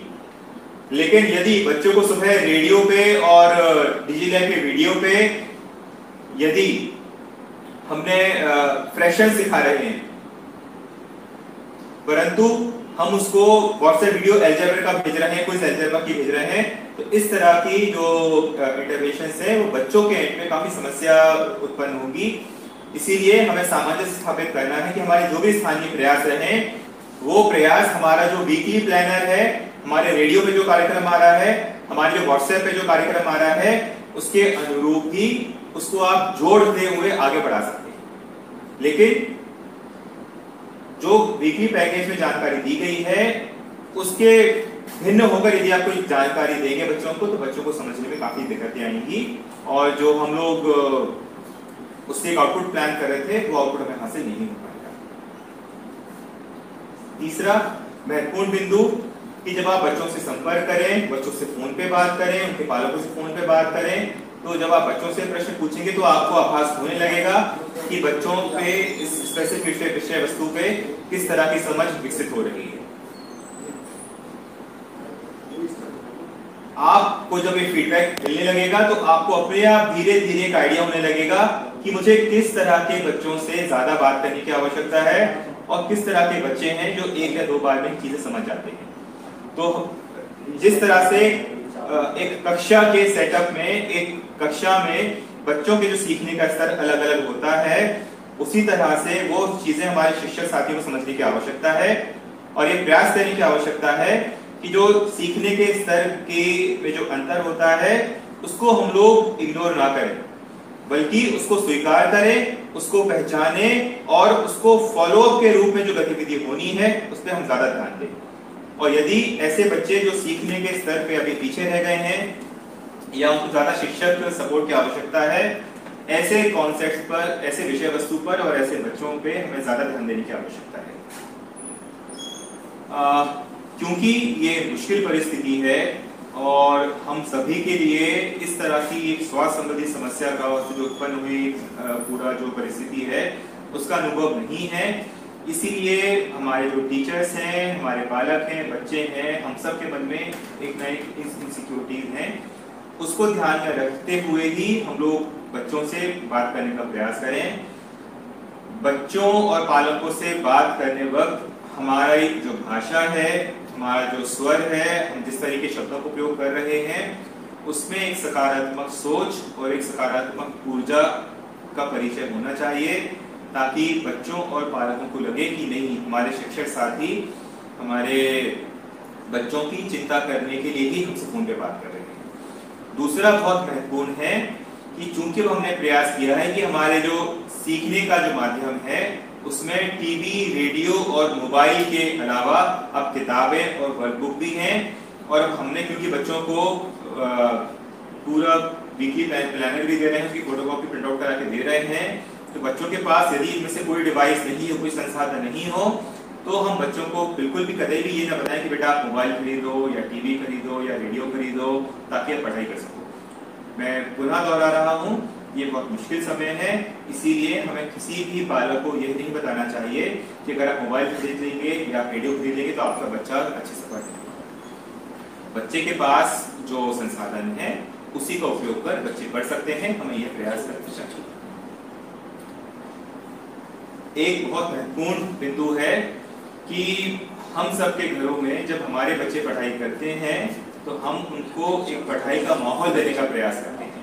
लेकिन यदि बच्चों को सुबह रेडियो पे और डिजिटल के वीडियो पे यदि हमने फ्रैक्शन सिखा रहे हैं परंतु हम उसको व्हाट्सएप वीडियो अलजेब्रा का भेज रहे हैं, कुछ अलजेब्रा की भेज रहे हैं, तो इस तरह की जो इंटरवेंशन है वो बच्चों के एंड में काफी समस्या उत्पन्न होगी। इसीलिए हमें सामंजस्य स्थापित करना है कि हमारे जो भी स्थानीय प्रयास रहे वो प्रयास हमारा जो वीकली प्लानर है, हमारे रेडियो पे जो कार्यक्रम आ रहा है, हमारे जो व्हाट्सएप पे जो कार्यक्रम आ रहा है उसके अनुरूप ही उसको आप जोड़ते हुए आगे बढ़ा सकते हैं। लेकिन जो वीकली पैकेज में जानकारी दी गई है उसके भिन्न होकर यदि आप कोई जानकारी देंगे बच्चों को तो बच्चों को समझने में काफी दिक्कतें आएंगी और जो हम लोग उससे एक आउटपुट प्लान कर रहे थे वो आउटपुट हमें हासिल नहीं हो पाएगा। तीसरा महत्वपूर्ण बिंदु कि जब आप बच्चों से संपर्क करें, बच्चों से फोन पे बात करें, उनके पालकों से फोन पे बात करें, तो जब आप बच्चों से प्रश्न पूछेंगे तो आपको आभास होने लगेगा कि बच्चों पे इस स्पेसिफिक विषय वस्तु पे किस तरह की समझ विकसित हो रही है। आपको जब ये फीडबैक मिलने लगेगा तो आपको अपने आप धीरे धीरे एक आइडिया होने लगेगा कि मुझे किस तरह के बच्चों से ज्यादा बात करने की आवश्यकता है और किस तरह के बच्चे हैं जो एक या दो बार में चीजें समझ जाते हैं। तो जिस तरह से एक कक्षा के सेटअप में, एक कक्षा में बच्चों के जो सीखने का स्तर अलग अलग होता है, उसी तरह से वो चीजें हमारे शिक्षक साथियों को समझने की आवश्यकता है और ये प्रयास करने की आवश्यकता है कि जो सीखने के स्तर के में जो अंतर होता है उसको हम लोग इग्नोर ना करें, बल्कि उसको स्वीकार करें, उसको पहचाने और उसको फॉलोअप के रूप में जो गतिविधि होनी है उस पर हम ज्यादा ध्यान दें। और यदि ऐसे बच्चे जो सीखने के स्तर पे अभी पीछे रह गए हैं या उनको ज्यादा शिक्षक सपोर्ट की आवश्यकता है, ऐसे कॉन्सेप्ट्स पर, ऐसे विषय वस्तु पर और ऐसे बच्चों पे हमें ज्यादा ध्यान देने की आवश्यकता है। क्योंकि ये मुश्किल परिस्थिति है और हम सभी के लिए इस तरह की एक स्वास्थ्य संबंधी समस्या का जो उत्पन्न हुई पूरा जो परिस्थिति है उसका अनुभव नहीं है। इसीलिए हमारे जो टीचर्स हैं, हमारे बालक हैं, बच्चे हैं, हम सब के मन में एक नई इनसिक्योरिटीज हैं, उसको ध्यान में रखते हुए ही हम लोग बच्चों से बात करने का प्रयास करें। बच्चों और पालकों से बात करने वक्त हमारी जो भाषा है, हमारा जो स्वर है, हम जिस तरीके शब्दों का उपयोग कर रहे हैं उसमें एक सकारात्मक सोच और एक सकारात्मक ऊर्जा का परिचय होना चाहिए, ताकि बच्चों और पालकों को लगे कि नहीं, हमारे शिक्षक साथी हमारे बच्चों की चिंता करने के लिए ही हमसे फोन पे बात कर रहे हैं। दूसरा बहुत महत्वपूर्ण है कि चूंकि हमने प्रयास किया है कि हमारे जो सीखने का जो माध्यम है उसमें टीवी, रेडियो और मोबाइल के अलावा अब किताबें और वर्कबुक भी हैं और अब हमने क्योंकि बच्चों को पूरा वीकली प्लानर भी दे रहे हैं, उसकी फोटोकॉपी प्रिंट आउट करा के दे रहे हैं, तो बच्चों के पास यदि इनमें से कोई डिवाइस नहीं हो, कोई संसाधन नहीं हो, तो हम बच्चों को बिल्कुल भी कभी भी ये ना बताएं कि बेटा आप मोबाइल खरीदो या टीवी खरीदो या रेडियो खरीदो ताकि आप पढ़ाई कर सको। मैं पुनः दोहरा रहा हूँ, ये बहुत मुश्किल समय है, इसीलिए हमें किसी भी बालक को यह नहीं बताना चाहिए कि अगर आप मोबाइल खरीद लेंगे या रेडियो खरीद लेंगे तो आपका बच्चा अच्छे से पढ़ लेगा। बच्चे के पास जो संसाधन है उसी का उपयोग कर बच्चे पढ़ सकते हैं, हमें यह प्रयास करना चाहिए। एक बहुत महत्वपूर्ण बिंदु है कि हम सबके घरों में जब हमारे बच्चे पढ़ाई करते हैं तो हम उनको एक पढ़ाई का माहौल देने का प्रयास करते हैं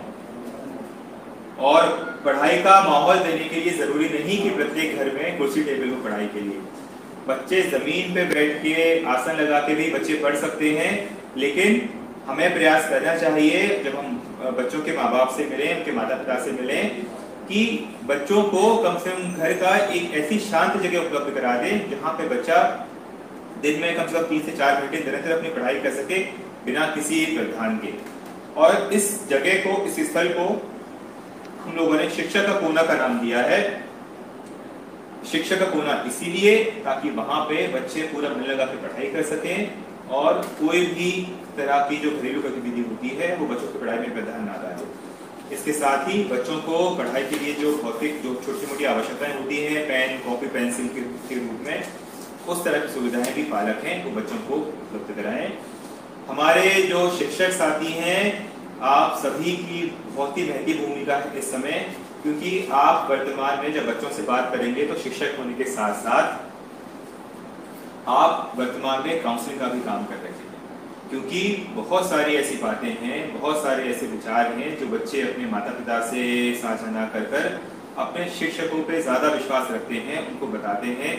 और पढ़ाई का माहौल देने के लिए जरूरी नहीं कि प्रत्येक घर में कुर्सी टेबल हो पढ़ाई के लिए। बच्चे जमीन पे बैठ के आसन लगा के भी बच्चे पढ़ सकते हैं, लेकिन हमें प्रयास करना चाहिए जब हम बच्चों के माँ बाप से मिलें, उनके माता पिता से मिलें, कि बच्चों को कम से कम घर का एक ऐसी शांत जगह उपलब्ध करा दें जहां पे बच्चा दिन में कम से कम 3 से 4 घंटे निरंतर अपनी पढ़ाई कर सके बिना किसी व्यवधान के। और इस जगह को, इस स्थल को हम लोगों ने शिक्षक का कोना का नाम दिया है। शिक्षक का कोना इसीलिए ताकि वहां पे बच्चे पूरा मन लगा के पढ़ाई कर सकें और कोई भी तरह की जो घरेलू गतिविधि होती है वो बच्चों की पढ़ाई में व्यवधान ना डाले। इसके साथ ही बच्चों को पढ़ाई के लिए जो भौतिक जो छोटी मोटी आवश्यकताएं होती हैं, पेन, कॉपी, पेंसिल के रूप में, उस तरह की सुविधाएं भी पालक हैं वो बच्चों को उपलब्ध कराएं। हमारे जो शिक्षक साथी हैं, आप सभी की बहुत ही महंगी भूमिका है इस समय, क्योंकि आप वर्तमान में जब बच्चों से बात करेंगे तो शिक्षक होने के साथ साथ आप वर्तमान में काउंसलिंग का भी काम कर रहे हैं, क्योंकि बहुत सारी ऐसी बातें हैं, बहुत सारे ऐसे विचार हैं जो बच्चे अपने माता पिता से साझा ना कर कर अपने शिक्षकों पे ज्यादा विश्वास रखते हैं, उनको बताते हैं।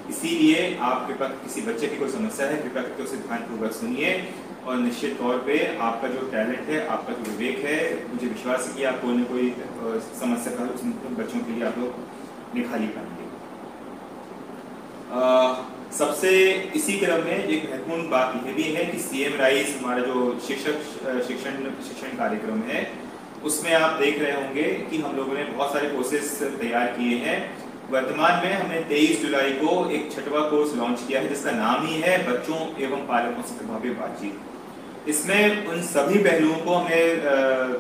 इसीलिए आप कृपया, किसी बच्चे की कोई समस्या है, कृपया करके उसे ध्यानपूर्वक सुनिए और निश्चित तौर पे आपका जो टैलेंट है, आपका जो विवेक है, मुझे विश्वास है कि आप कोई न कोई समस्या का बच्चों के लिए आप लोग निकाल ही पाएंगे। सबसे इसी क्रम में एक महत्वपूर्ण बात यह भी है कि सीएम राइज हमारा जो शिक्षण कार्यक्रम है, उसमें आप देख रहे होंगे कि हम लोगों ने बहुत सारे कोर्सेज तैयार किए हैं। वर्तमान में हमने 23 जुलाई को एक 6वां कोर्स लॉन्च किया है जिसका नाम ही है बच्चों एवं पालकों से प्रभावी बातचीत। इसमें उन सभी पहलुओं को हमने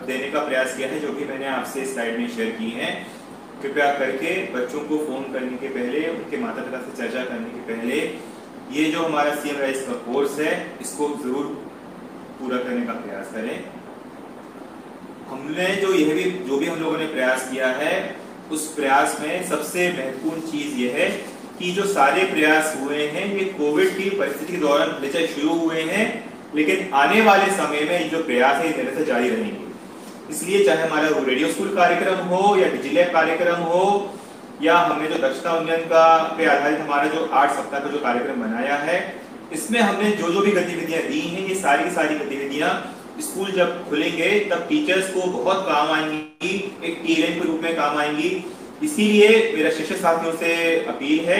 देने का प्रयास किया है जो कि मैंने आपसे स्लाइड में शेयर की हैं। कृपया करके बच्चों को फोन करने के पहले, उनके माता पिता से चर्चा करने के पहले ये जो हमारा सीएम राइज का कोर्स है इसको जरूर पूरा करने का प्रयास करें। हमने जो भी हम लोगों ने प्रयास किया है, उस प्रयास में सबसे महत्वपूर्ण चीज ये है कि जो सारे प्रयास हुए हैं ये कोविड की परिस्थिति के दौरान बेशक शुरू हुए हैं, लेकिन आने वाले समय में ये जो प्रयास है निरंतर जारी रहेंगे। इसलिए चाहे हमारा रेडियो स्कूल कार्यक्रम हो या डिजिलैब कार्यक्रम हो, या हमने जो दक्षता उन्नयन का पे आधारित हमारा जो 8 सप्ताह का जो कार्यक्रम बनाया है, इसमें हमने जो जो भी गतिविधियां दी हैं, ये सारी की सारी गतिविधियां स्कूल जब खुलेंगे तब टीचर्स को बहुत काम आएंगी, एक टीएलएम के रूप में काम आएंगी। इसीलिए मेरा शिक्षक साथियों से अपील है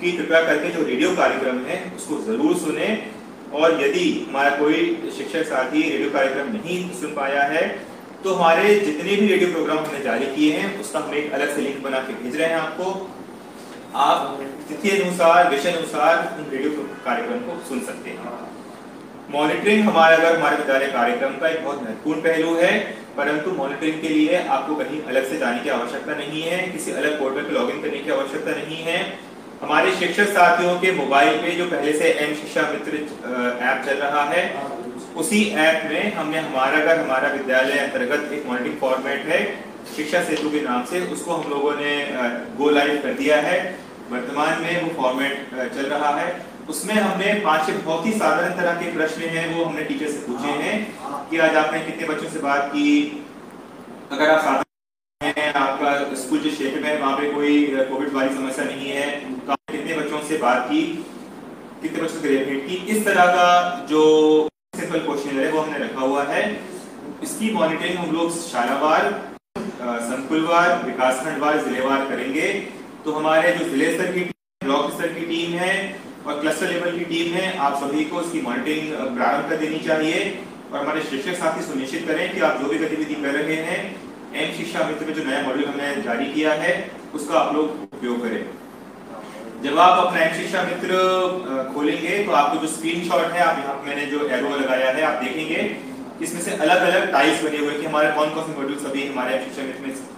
कि कृपया करके जो रेडियो कार्यक्रम है उसको जरूर सुने, और यदि हमारा कोई शिक्षक साथी रेडियो कार्यक्रम नहीं सुन पाया है तो हमारे जितने भी रेडियो प्रोग्राम हमने जारी किए हैं उसका हम एक अलग से लिंक बना के भेज रहे हैं आपको। आप तिथि अनुसार, विषय अनुसार उन रेडियो कार्यक्रम को सुन सकते हैं। मॉनिटरिंग हमारे विद्यालय कार्यक्रम का एक बहुत महत्वपूर्ण पहलू है, परंतु मॉनिटरिंग के लिए आपको कहीं अलग से जाने की आवश्यकता नहीं है, किसी अलग पोर्टल पे लॉगिन करने की आवश्यकता नहीं है। हमारे शिक्षक साथियों के मोबाइल पे जो पहले से एम शिक्षा मित्र ऐप चल रहा है, उसी ऐप में हमने हमारा विद्यालय अंतर्गत एक मॉनिटरिंग फॉर्मेट है शिक्षा सेतु के नाम से, उसको हम लोगों ने गो लाइव कर दिया है। वर्तमान में वो फॉर्मेट चल रहा है। उसमें हमने 5 बहुत ही साधारण तरह के प्रश्न हैं वो हमने टीचर से पूछे हैं कि आज आपने कितने बच्चों से बात की, अगर आप साधारण हैं, आपका स्कूल जिस क्षेत्र में वहाँ पे कोई कोविड वाली समस्या नहीं है तो आपने कितने बच्चों से बात की, कितने बच्चों से भेंट की। इस तरह का जो सिंपल क्वेश्चन है वो हमने रखा हुआ है। इसकी मॉनिटरिंग हम लोग शालावार, संकुलवार, विकासखंडवार, जिलेवार करेंगे। तो हमारे जो जिले स्तर की, ब्लॉक स्तर की टीम है और क्लस्टर लेवल की टीम है, आप सभी को इसकी मॉनिटरिंग प्रारंभ कर देनी चाहिए। और हमारे शिक्षक साथी सुनिश्चित करें कि आप जो भी गतिविधि कर रहे हैं, एम शिक्षा मित्र में जो नया मॉड्यूल हमने जारी किया है उसका आप लोग उपयोग करें। जब आप अपना एम शिक्षा मित्र खोलेंगे तो आपको जो स्क्रीनशॉट है, आप यहाँ मैंने जो एरो लगाया है, आप देखेंगे इसमें से अलग अलग टाइप्स बने हुए कि हमारे कौन कौन से मॉड्यूल सभी हमारे एम शिक्षा मित्र में।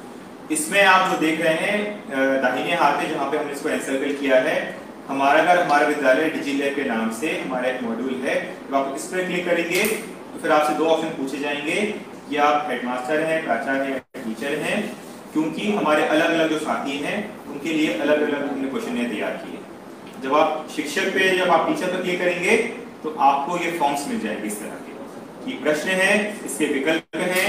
इसमें आप जो देख रहे हैं दाहिने हाथ में जहाँ पे हमने इसको एनसर्कल किया है, हमारा विद्यालय डिजिलैब के नाम से हमारा एक मॉड्यूल है। तो आप इस पर क्लिक करेंगे तो फिर आपसे 2 ऑप्शन पूछे जाएंगे कि आप हेडमास्टर हैं, प्राचार्य हैं, टीचर हैं, क्योंकि हमारे अलग अलग जो साथी हैं उनके लिए अलग अलग हमने क्वेश्चन तैयार किए। जब आप टीचर पर क्लिक करेंगे तो आपको ये फॉर्म्स मिल जाएंगे इस तरह के, कि प्रश्न है, इसके विकल्प हैं,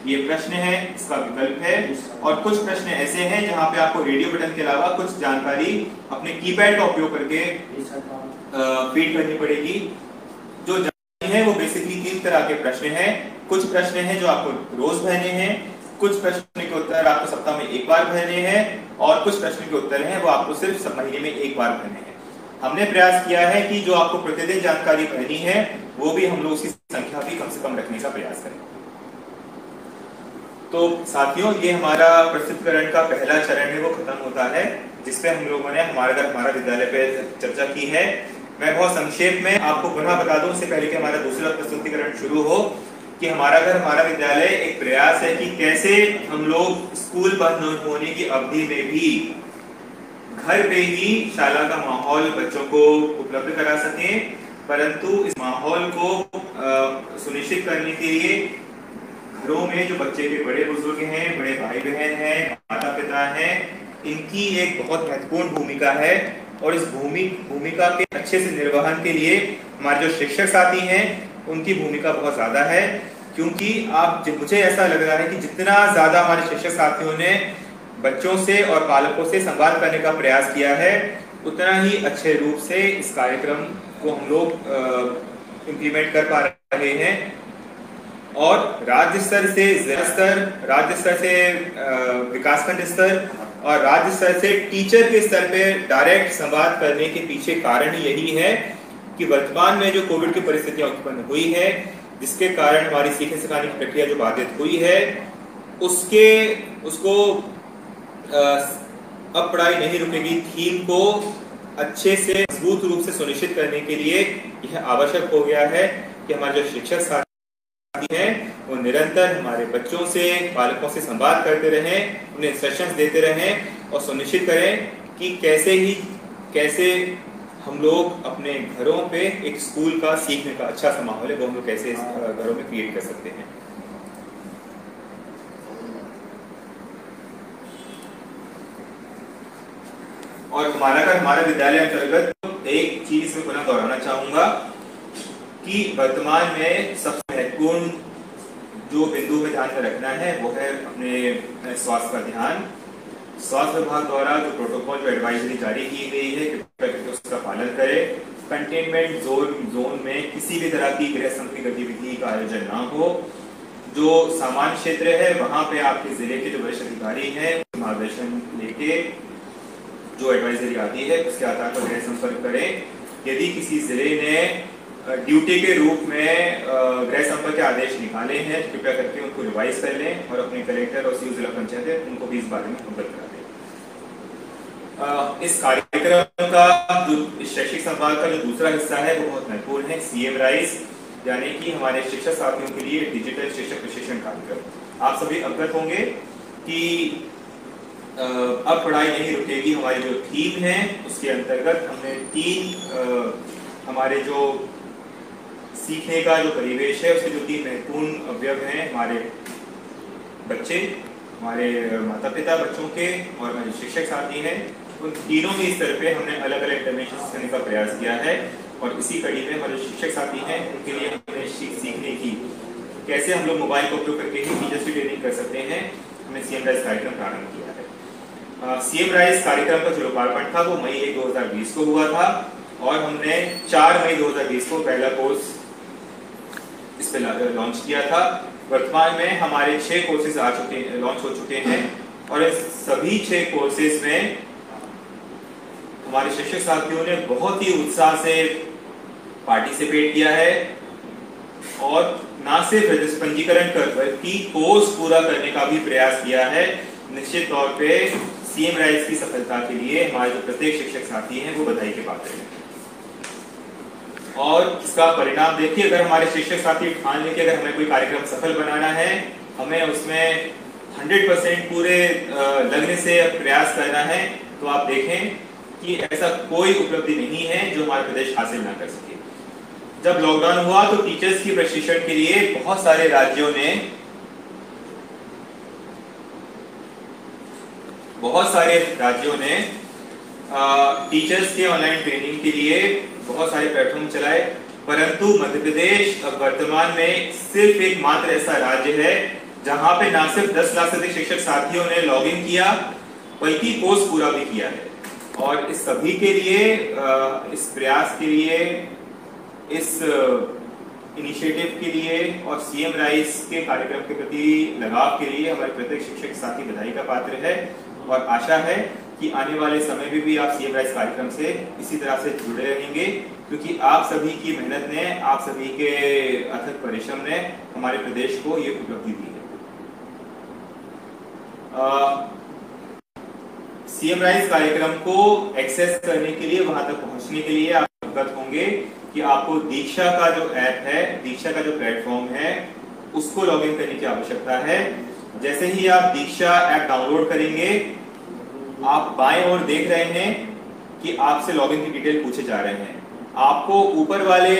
ये प्रश्न है, इसका विकल्प है, और कुछ प्रश्न ऐसे हैं जहां पे आपको रेडियो बटन के अलावा कुछ जानकारी अपने कीपैड का उपयोग करके फीड करनी पड़ेगी। जो जानकारी है वो बेसिकली 3 तरह के प्रश्न हैं। कुछ प्रश्न हैं जो आपको रोज भरने हैं, कुछ प्रश्न के उत्तर आपको सप्ताह में 1 बार भरने हैं, और कुछ प्रश्न के उत्तर हैं वो आपको सिर्फ महीने में 1 बार भरने हैं। हमने प्रयास किया है कि जो आपको प्रतिदिन जानकारी भरनी है वो भी हम लोग उसकी संख्या भी कम से कम रखने का प्रयास करें। तो साथियों, ये हमारा प्रस्तुतिकरण का पहला चरण है वो खत्म होता है, जिसपे हम लोगों ने हमारा विद्यालय पे चर्चा की है। मैं बहुत संक्षेप में आपको पुनः बता दूं इससे पहले कि हमारा दूसरा प्रस्तुतिकरण शुरू हो कि हमारा घर हमारा विद्यालय एक प्रयास है कि कैसे हम लोग स्कूल बंद होने की अवधि में भी घर पे ही शाला का माहौल बच्चों को उपलब्ध करा सकें, परंतु इस माहौल को सुनिश्चित करने के लिए घरों में जो बच्चे के बड़े बुजुर्ग हैं, बड़े भाई बहन हैं, माता पिता हैं, इनकी एक बहुत महत्वपूर्ण भूमिका है। और इस भूमिका के अच्छे से निर्वहन के लिए हमारे जो शिक्षक साथी हैं उनकी भूमिका बहुत ज्यादा है, क्योंकि मुझे ऐसा लग रहा है कि जितना ज्यादा हमारे शिक्षक साथियों ने बच्चों से और पालकों से संवाद करने का प्रयास किया है, उतना ही अच्छे रूप से इस कार्यक्रम को हम लोग इम्प्लीमेंट कर पा रहे हैं। और राज्य स्तर से जिला स्तर, राज्य स्तर से विकासखंड स्तर और राज्य स्तर से टीचर के स्तर पे डायरेक्ट संवाद करने के पीछे कारण यही है कि वर्तमान में जो कोविड की परिस्थितियां उत्पन्न हुई है, जिसके कारण हमारी सीखने सिखाने की प्रक्रिया जो बाधित हुई है, उसको अब पढ़ाई नहीं रुकेगी थीम को अच्छे से मजबूत रूप से सुनिश्चित करने के लिए यह आवश्यक हो गया है कि हमारे जो शिक्षक साथी हैं वो निरंतर हमारे बच्चों से, पालकों से संवाद करते रहें, उन्हें इंस्ट्रक्शंस देते रहें और सुनिश्चित करें कि कैसे हम लोग अपने घरों पे एक स्कूल का सीखने का अच्छा सा माहौल है वो हम लोग कैसे घरों में क्रिएट कर सकते हैं। और हमारा विद्यालय अंतर्गत एक चीज मैं पुनः दोहराना चाहूंगा कि वर्तमान में सबसे महत्वपूर्ण जो बिंदु में ध्यान में रखना है वो है अपने स्वास्थ्य का ध्यान। स्वास्थ्य विभाग द्वारा जो प्रोटोकॉल, जो एडवाइजरी जारी की गई है, कृपया करके उसका पालन करें। कंटेनमेंट जोन में किसी भी तरह की गृह संबंधी गतिविधि का आयोजन ना हो। जो सामान्य क्षेत्र है वहां पे आपके जिले के जो वरिष्ठ अधिकारी हैं मार्गदर्शन लेके जो एडवाइजरी आती है उसके आधार पर गृह संपर्क करें। यदि किसी जिले ने ड्यूटी के रूप में गृह संपर्क के आदेश निकाले हैं तो कृपया करके उनको रिवाइज कर लें और अपने कलेक्टर और सीओ जिला पंचायत है उनको भी इस बारे में अवगत करा दें। इस कार्यक्रम का जो शैक्षिक संवाद का जो दूसरा हिस्सा है वो बहुत महत्वपूर्ण है, सीएम राइज, यानी कि हमारे शिक्षक साथियों के लिए डिजिटल शिक्षक प्रशिक्षण कार्यक्रम। आप सभी अवगत होंगे कि अब पढ़ाई नहीं रुकेगी हमारी जो थीम है उसके अंतर्गत हमने 3 हमारे जो सीखने का जो परिवेश है उसके जो 3 महत्वपूर्ण अवयव हैं, हमारे बच्चे, हमारे माता पिता बच्चों के और हमारे शिक्षक साथी हैं, उन तीनों के स्तर पे हमने अलग अलग इंटरवेंशन करने का प्रयास किया है। और इसी कड़ी में हमारे शिक्षक साथी हैं उनके लिए हमने सीखने की कैसे हम लोग मोबाइल का उपयोग करके ही टीचर्स की ट्रेनिंग कर सकते हैं, हमने सीएम राइज कार्यक्रम प्रारंभ किया है। सीएम राइज कार्यक्रम का जो लोकार्पण था वो मई 1, 2020 को हुआ था और हमने 4 मई 2020 को पहला कोर्स इस पे लॉन्च किया था। वर्तमान में हमारे 6 कोर्सेज लॉन्च हो चुके हैं और इस सभी 6 कोर्सेज में हमारे शिक्षक साथियों ने बहुत ही उत्साह से पार्टिसिपेट किया है और ना सिर्फ पंजीकरण कर बल्कि कोर्स पूरा करने का भी प्रयास किया है। निश्चित तौर पे सीएम राइज की सफलता के लिए हमारे जो प्रत्येक शिक्षक साथी हैं वो बधाई के पात्र हैं। और इसका परिणाम देखिए, अगर हमारे शिक्षक साथी ठान लेके अगर हमें कोई कार्यक्रम सफल बनाना है, हमें उसमें 100% पूरे लगने से प्रयास करना है, तो आप देखें कि ऐसा कोई उपलब्धि नहीं है जो हमारा प्रदेश हासिल ना कर सके। जब लॉकडाउन हुआ तो टीचर्स की प्रशिक्षण के लिए बहुत सारे राज्यों ने टीचर्स के ऑनलाइन ट्रेनिंग के लिए बहुत सारे प्लेटफॉर्म चलाए, परंतु मध्य प्रदेश अब वर्तमान में सिर्फ एकमात्र ऐसा राज्य है जहां पे ना सिर्फ 10 लाख से अधिक शिक्षक साथियों ने लॉग इन किया बल्कि कोर्स पूरा भी किया है। और इस सभी के लिए, इस प्रयास के लिए, इस इनिशिएटिव के लिए और सीएम राइज के कार्यक्रम के प्रति लगाव के लिए हमारे प्रत्येक शिक्षक साथी बधाई का पात्र है और आशा है कि आने वाले समय में भी आप सीएम राइज കാര്യक्रम से इसी तरह से जुड़े रहेंगे, क्योंकि आप सभी की मेहनत ने, आप सभी के अथक परिश्रम ने हमारे प्रदेश को ये उपलब्धि दी है। सीएम राइज कार्यक्रम को एक्सेस करने के लिए, वहां तक पहुंचने के लिए आप अवगत होंगे कि आपको दीक्षा का जो ऐप है, दीक्षा का जो प्लेटफॉर्म है, उसको लॉगिन करने की आवश्यकता है। जैसे ही आप दीक्षा ऐप डाउनलोड करेंगे, आप बाएं ओर देख रहे हैं कि आपसे लॉगिन की डिटेल पूछे जा रहे हैं। आपको ऊपर वाले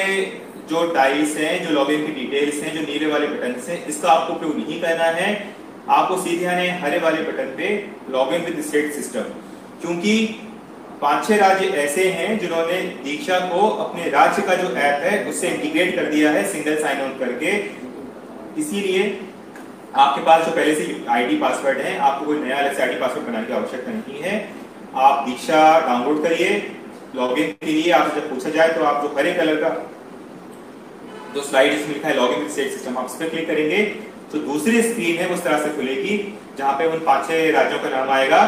जो टाइल्स हैं, जो लॉगिन की डिटेल्स हैं, जो नीले वाले बटन हैं, इसका आपको उपयोग नहीं करना है। आपको सीधे आने हरे वाले बटन पे लॉगिन विद स्टेट सिस्टम, क्योंकि 5-6 राज्य ऐसे हैं जिन्होंने दीक्षा को अपने राज्य का जो ऐप है उससे इंटीग्रेट कर दिया है सिंगल साइन ऑन करके। इसीलिए आपके पास जो पहले से आईडी पासवर्ड है, आपको कोई नया अलग से आईडी पासवर्ड बनाने की आवश्यकता नहीं है। आप दीक्षा डाउनलोड करिए। लॉगिन के लिए आपसे जब पूछा जाए तो आप जो हरे कलर का जो स्लाइड इसमें लिखा है लॉगिन विद स्टेट सिस्टम, आप इस पर क्लिक करेंगे तो दूसरी स्क्रीन है उस तरह से खुलेगी, जहां पे उन 5-6 राज्यों का नाम आएगा।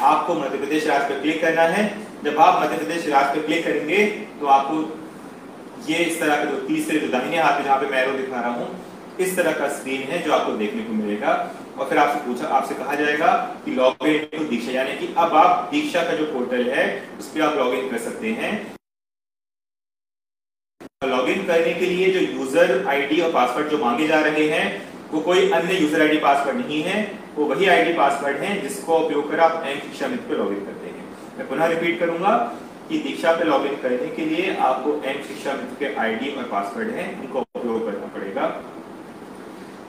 आपको मध्य प्रदेश राज्य पर क्लिक करना है। जब आप मध्य प्रदेश राज्य पर क्लिक करेंगे तो आपको ये इस तरह के जो तीसरे जो दाहिने हाथ में जहां पे मैं एरो दिखा रहा हूं, इस तरह का स्क्रीन है जो आपको देखने को मिलेगा। और फिर आपसे कहा जाएगा कि लॉगिन टू दीक्षा, यानी कि अब आप दीक्षा का जो पोर्टल है उस पर आप लॉगिन कर सकते हैं। लॉगिन करने के लिए जो यूजर आईडी और पासवर्ड जो मांगे जा रहे हैं वो कोई अन्य यूजर आईडी पासवर्ड नहीं है, वो वही आईडी पासवर्ड है जिसको उपयोग कर आप एम शिक्षा मित्र पे लॉगिन करते हैं। मैं पुनः रिपीट करूंगा कि दीक्षा पे लॉगिन करने के लिए आपको एम शिक्षा मित्र के आईडी और पासवर्ड है, उनको उपयोग करना पड़ेगा।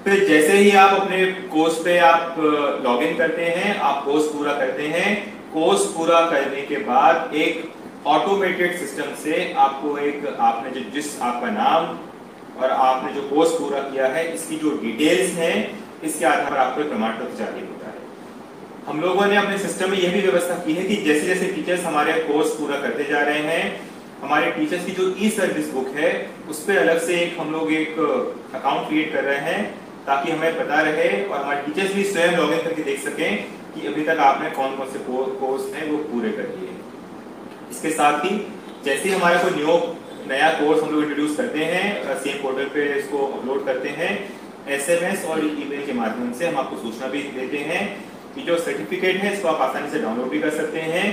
फिर जैसे ही आप अपने कोर्स पे आप लॉगिन करते हैं, आप कोर्स पूरा करते हैं। कोर्स पूरा करने के बाद एक ऑटोमेटेड सिस्टम से आपको आपने जिस आपका नाम और आपने जो कोर्स पूरा किया है इसकी जो डिटेल्स हैं, इसके आधार पर आपको एक प्रमाण पत्र जारी होता है। हम लोगों ने अपने सिस्टम में यह भी व्यवस्था की है कि जैसे जैसे टीचर्स हमारे कोर्स पूरा करते जा रहे हैं, हमारे टीचर्स की जो ई सर्विस बुक है उस पर अलग से हम लोग एक अकाउंट क्रिएट कर रहे हैं, ताकि हमें पता रहे और हमारे टीचर्स भी स्वयं लॉगिन करके देख सकें कि अभी तक आपने कौन कौन से कोर्स हैं वो पूरे कर लिए। इसके साथ ही जैसे ही हमारा कोई नया कोर्स हम लोग इंट्रोड्यूस करते हैं, सेम पोर्टल पे इसको अपलोड करते हैं, एसएमएस और ईमेल के माध्यम से हम आपको सूचना भी देते हैं कि जो सर्टिफिकेट है इसको आप आसानी से डाउनलोड भी कर सकते हैं।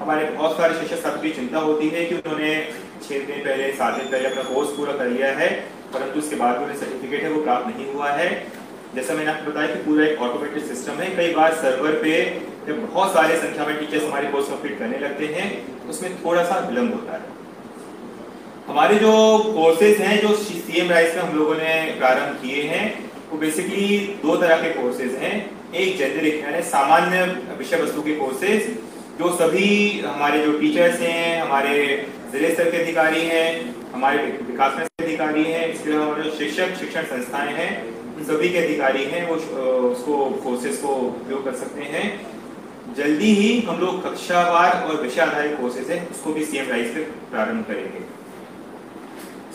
हमारे बहुत सारे शिक्षक साथियों की चिंता होती है कि उन्होंने 6 दिन पहले 7 दिन पहले अपना कोर्स पूरा कर लिया है, परंतु उसके बाद उन्हें सर्टिफिकेट है वो प्राप्त नहीं हुआ है। जैसा मैंने आपको बताया कि पूरा एक ऑटोमेटेड सिस्टम है। कई बार सर्वर पे जब बहुत सारे संख्या में टीचर्स हमारे कोर्स कंप्लीट करने लगते हैं उसमें थोड़ा सा विलंब होता है। हमारे जो कोर्सेज हैं जो सीएम राइज में हम लोगों ने प्रारंभ किए हैं वो बेसिकली 2 तरह के कोर्सेज हैं। एक जेनरिक यानी सामान्य विषय वस्तु के कोर्सेज जो सभी हमारे जो टीचर्स हैं, हमारे जिले स्तर के अधिकारी हैं, हमारे विकास में अधिकारी हैं, इसके अलावा हमारे शिक्षक शिक्षण संस्थाएं हैं, उन सभी के अधिकारी हैं, वो उसको कोर्सेज को उपयोग कर सकते हैं। जल्दी ही हम लोग कक्षावार और विषय आधारित कोर्सेज हैं उसको भी सीएम राइज से प्रारंभ करेंगे।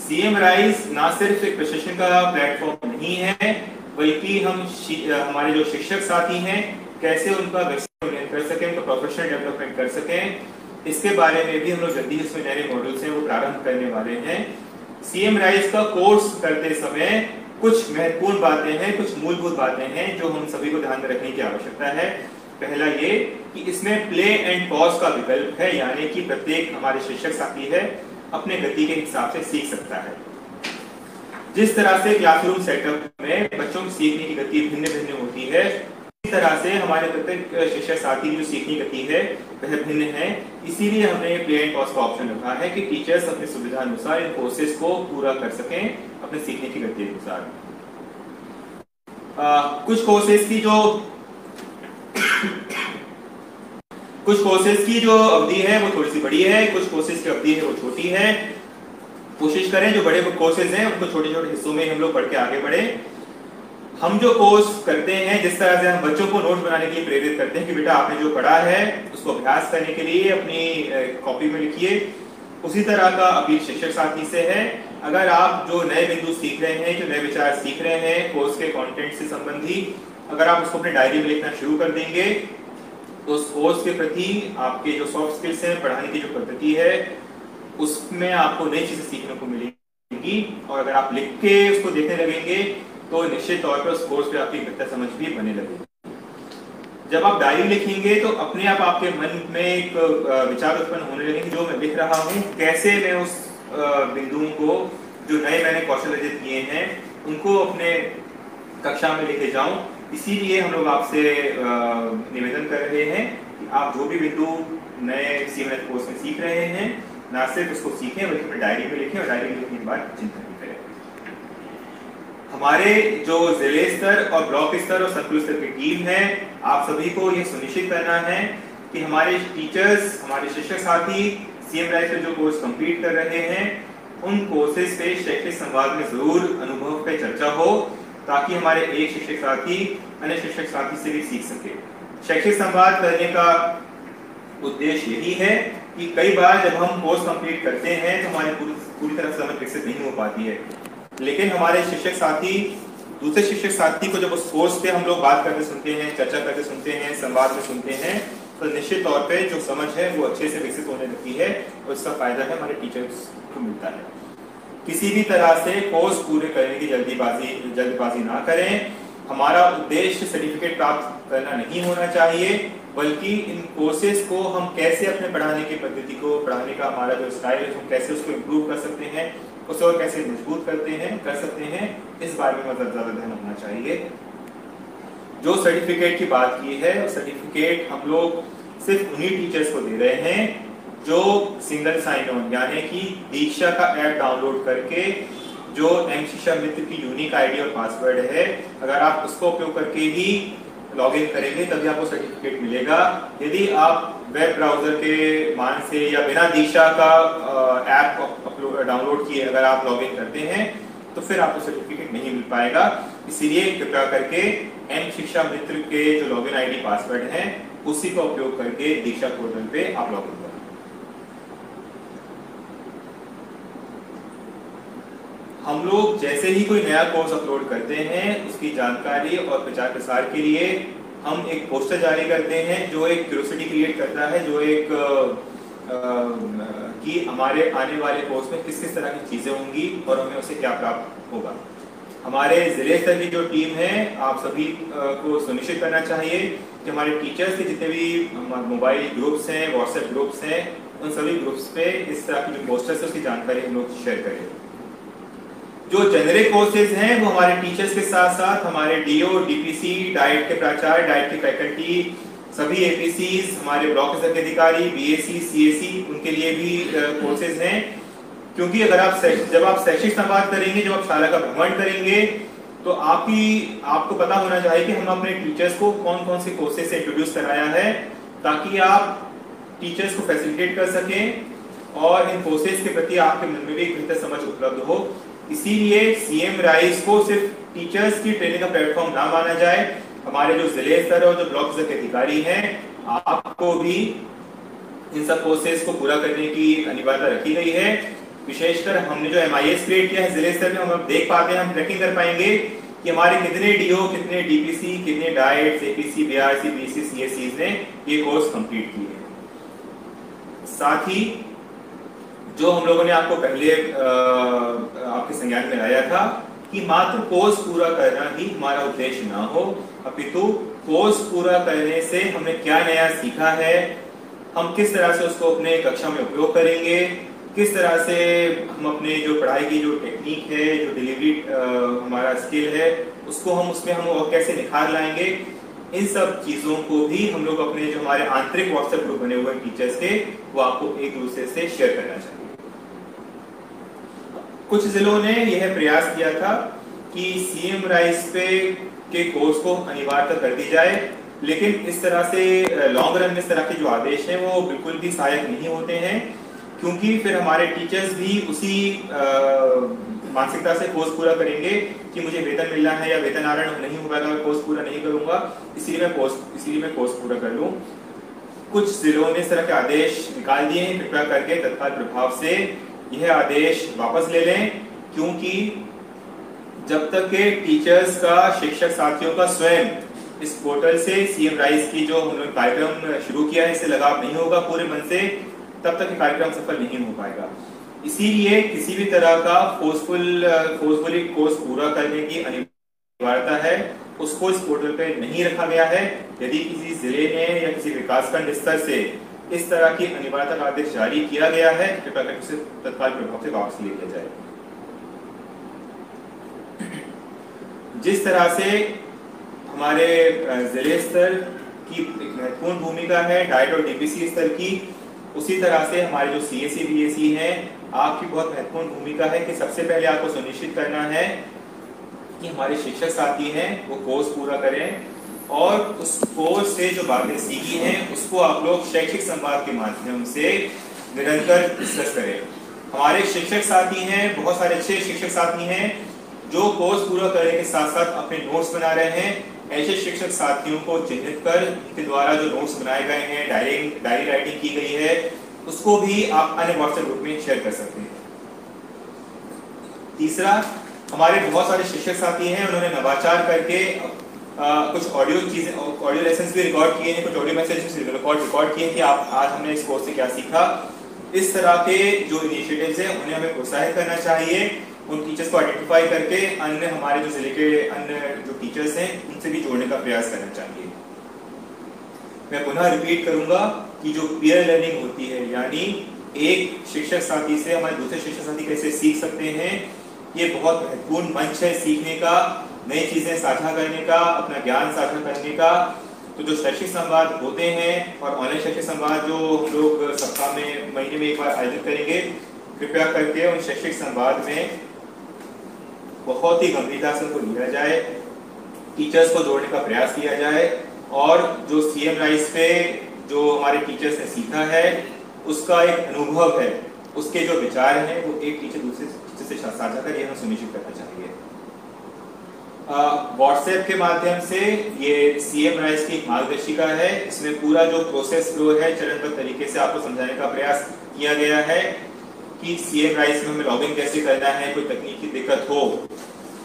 सीएम राइज ना सिर्फ एक प्रशिक्षण का प्लेटफॉर्म नहीं है, बल्कि हम हमारे जो शिक्षक साथी हैं कैसे उनका व्यवसाय कर सकें, उनका प्रोफेशनल डेवलपमेंट कर सकें, इसके बारे में भी हम लोग जल्दी इसमें नए मॉड्यूल्स हैं वो प्रारंभ करने वाले हैं। सीएम राइज का कोर्स करते समय कुछ महत्वपूर्ण बातें हैं, कुछ मूलभूत बातें हैं जो हम सभी को ध्यान में रखने की आवश्यकता है। पहला ये कि इसमें प्ले एंड पॉज का विकल्प है, यानी कि प्रत्येक हमारे शिक्षक साथी है अपने गति के हिसाब से सीख सकता है। जिस तरह से क्लासरूम सेटअप में बच्चों की सीखने की गति भिन्न भिन्न होती है, इस तरह से हमारे प्रत्येक शिक्षक साथी की जो सीखने की गति है वह भिन्न है। इसीलिए हमने प्ले एंड पॉज का ऑप्शन रखा है कि टीचर्स अपनी सुविधा अनुसार इन कोर्सेज को पूरा कर सकें अपने सीखने की गति अनुसार। कुछ कोर्सेज की जो अवधि है वो थोड़ी सी बड़ी है, कुछ कोर्सेज की अवधि है वो छोटी है। कोशिश करें जो बड़े कोर्सेज हैं उनको छोटे छोटे हिस्सों में हम लोग पढ़ के आगे बढ़े। हम जो कोर्स करते हैं, जिस तरह से हम बच्चों को नोट्स बनाने के लिए प्रेरित करते हैं कि बेटा आपने जो पढ़ा है उसको अभ्यास करने के लिए अपनी कॉपी में लिखिए, उसी तरह का अपील शिक्षक साथी से है। अगर आप जो नए बिंदु सीख रहे हैं, जो नए विचार सीख रहे हैं कोर्स के कंटेंट से संबंधी, अगर आप उसको अपने डायरी में लिखना शुरू कर देंगे तो उस कोर्स के प्रति आपके जो सॉफ्ट स्किल्स हैं, पढ़ाने की जो पद्धति है, उसमें आपको नई चीजें सीखने को मिलेगी। और अगर आप लिख के उसको देखने लगेंगे तो निश्चित तौर पर उस कोर्स पे आपकी बेहतर समझ भी बने लगेगी। जब आप डायरी लिखेंगे तो अपने आप आपके मन में एक विचार उत्पन्न होने लगेंगे, जो मैं लिख रहा हूँ कैसे मैं उस बिंदुओं को जो नए मैंने कौशल अर्जित किए हैं उनको अपने कक्षा में लेके जाऊं। इसीलिए हम लोग आपसे निवेदन कर रहे हैं कि आप जो भी बिंदु नए सीएमएस कोर्स में सीख रहे हैं, ना सिर्फ उसको सीखें बल्कि अपनी डायरी में लिखें और डायरी में लिखने के बाद चिंतन भी करें। हमारे जो जिले स्तर और ब्लॉक स्तर और सर्कल स्तर की टीम है, आप सभी को यह सुनिश्चित करना है कि हमारे टीचर्स, हमारे शिक्षक साथी सीएम राइज में जो कोर्स कंप्लीट कर रहे हैं, उन कोर्सेज पे शैक्षिक संवाद में जरूर अनुभव पे चर्चा हो, ताकि हमारे एक शिक्षक साथी अन्य शिक्षक साथी से भी सीख सके। शैक्षिक संवाद करने का उद्देश्य यही है कि कई बार जब हम कोर्स कंप्लीट करते हैं तो हमारी पूरी तरह समझ विकसित नहीं हो पाती है, लेकिन हमारे शिक्षक साथी दूसरे शिक्षक साथी को जब उस कोर्स पे हम लोग बात करते सुनते हैं, चर्चा करते सुनते हैं, संवाद में सुनते हैं, तो निश्चित तौर पे जो समझ है वो अच्छे से विकसित होने लगती है और इसका फायदा है हमारे टीचर्स को मिलता है। किसी भी तरह से कोर्स पूरे करने की जल्दबाजी ना करें। हमारा उद्देश्य सर्टिफिकेट प्राप्त करना नहीं होना चाहिए, बल्कि इन कोर्सेज को हम कैसे अपने पढ़ाने की पद्धति को, पढ़ाने का हमारा जो स्टाइल है, हम कैसे उसको इम्प्रूव कर सकते हैं, उसे और कैसे मजबूत कर सकते हैं, इस बारे में मतलब ज्यादा ध्यान रखना चाहिए। जो सर्टिफिकेट की बात की है, सर्टिफिकेट हम लोग सिर्फ उन्हीं टीचर्स को दे रहे हैं जो सिंगल साइन ऑन यानी कि दीक्षा का ऐप डाउनलोड करके जो एम शिक्षा मित्र की यूनिक आईडी और पासवर्ड है, अगर आप उसको उपयोग करके ही लॉगिन करेंगे तभी आपको सर्टिफिकेट मिलेगा। यदि आप वेब ब्राउजर के मान से या बिना दीक्षा का ऐप डाउनलोड किए अगर आप लॉगिन करते हैं तो फिर आपको सर्टिफिकेट नहीं मिल पाएगा। इसीलिए कृपया करके एम शिक्षा मित्र के जो लॉगिन आईडी पासवर्ड है उसी का उपयोग करके दीक्षा पोर्टल पे आप लॉगिन करें। हम लोग जैसे ही कोई नया कोर्स अपलोड करते हैं उसकी जानकारी और प्रचार प्रसार के लिए हम एक पोस्टर जारी करते हैं जो एक क्यूरियोसिटी क्रिएट करता है, जो एक कि हमारे आने वाले कोर्स में किस किस तरह की चीजें होंगी और हमें उसे क्या प्राप्त होगा। हमारे जिले स्तर की जो टीम है, आप सभी को सुनिश्चित करना चाहिए कि हमारे टीचर्स के जितने भी मोबाइल ग्रुप्स हैं, व्हाट्सएप ग्रुप्स हैं, उन सभी ग्रुप्स पे इस तरह की जो पोस्टर्स है उसकी जानकारी हम लोग शेयर करें। जो जेनरिक कोर्सेज हैं वो हमारे टीचर्स के साथ साथ हमारे डीओ, डीपीसी, डाइट के प्राचार्य, डाइट की फैकल्टी, सभी एपीसीज, हमारे ब्लॉक स्तर के अधिकारी, बीएससी, सीएससी, उनके लिए भी कोर्सेज हैं। क्योंकि अगर जब आप शैक्षिक संवाद करेंगे, जब आप शाला का भ्रमण करेंगे, तो आपको पता होना चाहिए कि हम अपने टीचर्स को कौन कौन से कोर्सेज से इंट्रोड्यूस कराया है, ताकि आप टीचर्स को फैसिलिटेट कर सकें और इन कोर्सेज के प्रति आपके मन में भी एक बेहतर समझ उपलब्ध हो। इसीलिए सीएम राइज को सिर्फ टीचर्स की ट्रेनिंग का प्लेटफॉर्म ना माना जाए। हमारे जो जिले स्तर और जो ब्लॉक स्तर के अधिकारी हैं, आपको भी इन सब कोर्सेज को पूरा करने की अनिवार्यता रखी गई है। विशेषकर हमने जो MIS क्रिएट किया है जिले स्तर में, हम देख पाते हैं, हम ट्रैकिंग कर पाएंगे कि हमारे कितने डीओ, कितने डीपीसी, कितने diet, APC, BRC, BC, CSC ने ये कोर्स कंप्लीट किए हैं। साथ ही जो हम लोगों ने आपको पहले आपके संज्ञान में लाया था कि मात्र कोर्स पूरा करना ही हमारा उद्देश्य ना हो, अपितु कोर्स पूरा करने से हमने क्या नया सीखा है, हम किस तरह से उसको अपने कक्षा में उपयोग करेंगे, किस तरह से हम अपने जो पढ़ाई की जो टेक्निक है, जो डिलीवरी हमारा स्किल है, उसको हम और कैसे निखार लाएंगे, इन सब चीजों को भी हम लोग अपने जो हमारे आंतरिक व्हाट्सएप ग्रुप बने हुए टीचर्स के, वो आपको एक दूसरे से शेयर करना चाहिए। कुछ जिलों ने यह प्रयास किया था कि सीएम राइज पे के कोर्स को अनिवार्यता कर दी जाए, लेकिन इस तरह से लॉन्ग रन में इस तरह के जो आदेश हैं वो बिल्कुल भी सहायक नहीं होते हैं, क्योंकि फिर हमारे टीचर्स भी उसी मानसिकता से कोर्स पूरा करेंगे कि मुझे वेतन मिलना है या वेतन आरण नहीं होगा अगर कोर्स पूरा नहीं करूंगा, इसीलिए मैं कोर्स पूरा कर लूं। कुछ जिलों ने इस तरह के आदेश निकाल दिए हैं, कृपया करके तत्काल प्रभाव से यह आदेश वापस ले लें, क्योंकि जब तक के टीचर्स का, शिक्षक साथियों का स्वयं इस पोर्टल से सीएम राइज की जो हमने कार्यक्रम शुरू किया है इससे लगाव नहीं होगा पूरे मन से, तब तक कार्यक्रम सफल नहीं हो पाएगा। इसीलिए किसी भी तरह का फोर्सफुली कोर्स पूरा करने की अनिवार्यता है, उसको इस पोर्टल पे नहीं रखा गया है। यदि किसी जिले ने या किसी विकासखंड स्तर से इस तरह की अनिवार्यता का आदेश जारी किया गया है, कृपया करके उसे तत्काल प्रभाव से वापस ले लिया जाए। जिस तरह से हमारे जिले स्तर की एक महत्वपूर्ण भूमिका है डाइट और डीपीसी स्तर की, उसी तरह से हमारे जो सीएससी बीएससी हैं आपकी बहुत महत्वपूर्ण भूमिका है कि सबसे पहले आपको सुनिश्चित करना है कि हमारे शिक्षक साथी हैं वो कोर्स पूरा करें और उस कोर्स से जो बातें सीखी हैं उसको आप लोग शैक्षिक संवाद के माध्यम से निरंतर डिस्कस करें। हमारे शिक्षक साथी हैं, बहुत सारे अच्छे शिक्षक साथी हैं जो कोर्स पूरा करने के साथ साथ अपने नोट्स बना रहे हैं। ऐसे शिक्षक साथियों को चिन्हित कर उनके द्वारा जो नोट्स बनाए गए हैं, डायरी राइटिंग की गई है, उसको भी आप अन्य व्हाट्सएप ग्रुप में शेयर कर सकते हैं। तीसरा, हमारे बहुत सारे शिक्षक साथी हैं, उन्होंने नवाचार करके कुछ ऑडियो लेसन्स भी रिकॉर्ड किए हैं, कुछ ऑडियो मैसेजेस रिकॉर्ड किए हैं कि आज हमने इस कोर्स से क्या सीखा। इस तरह के जो इनिशिएटिव्स हैं उन्हें हमें प्रोत्साहित करना चाहिए, उन टीचर्स को आइडेंटिफाई करके अन्य हमारे जो जिले के अन्य जो टीचर्स हैं उनसे भी जोड़ने का प्रयास करना चाहिए। मैं पुनः रिपीट करूंगा कि जो पीयर लर्निंग होती है, यानी एक शिक्षक साथी से हमारे दूसरे शिक्षक साथी कैसे सीख सकते हैं, ये बहुत महत्वपूर्ण मंच है सीखने का, नई चीजें साझा करने का, अपना ज्ञान साझा करने का। तो जो शैक्षिक संवाद होते हैं और ऑनलाइन शैक्षिक संवाद जो हम लोग सप्ताह में महीने में एक बार आयोजित करेंगे, कृपया करके उन शैक्षिक संवाद में बहुत ही गंभीरता से उनको लिया जाए, टीचर्स को जोड़ने का प्रयास किया जाए और जो सीएम राइज पे जो हमारे टीचर्स ने सीखा है उसका एक अनुभव है, उसके जो विचार हैं वो एक टीचर दूसरे टीचर से साझा कर, ये हमें सुनिश्चित करना चाहिए। व्हाट्सएप के माध्यम से ये सीएम राइज की एक मार्गदर्शिका है, इसमें पूरा जो प्रोसेस फ्लो है चरणबद्ध तरीके से आपको समझाने का प्रयास किया गया है कि सीएम राइज में हमें लॉगिन कैसे करना है, कोई तकनीकी दिक्कत हो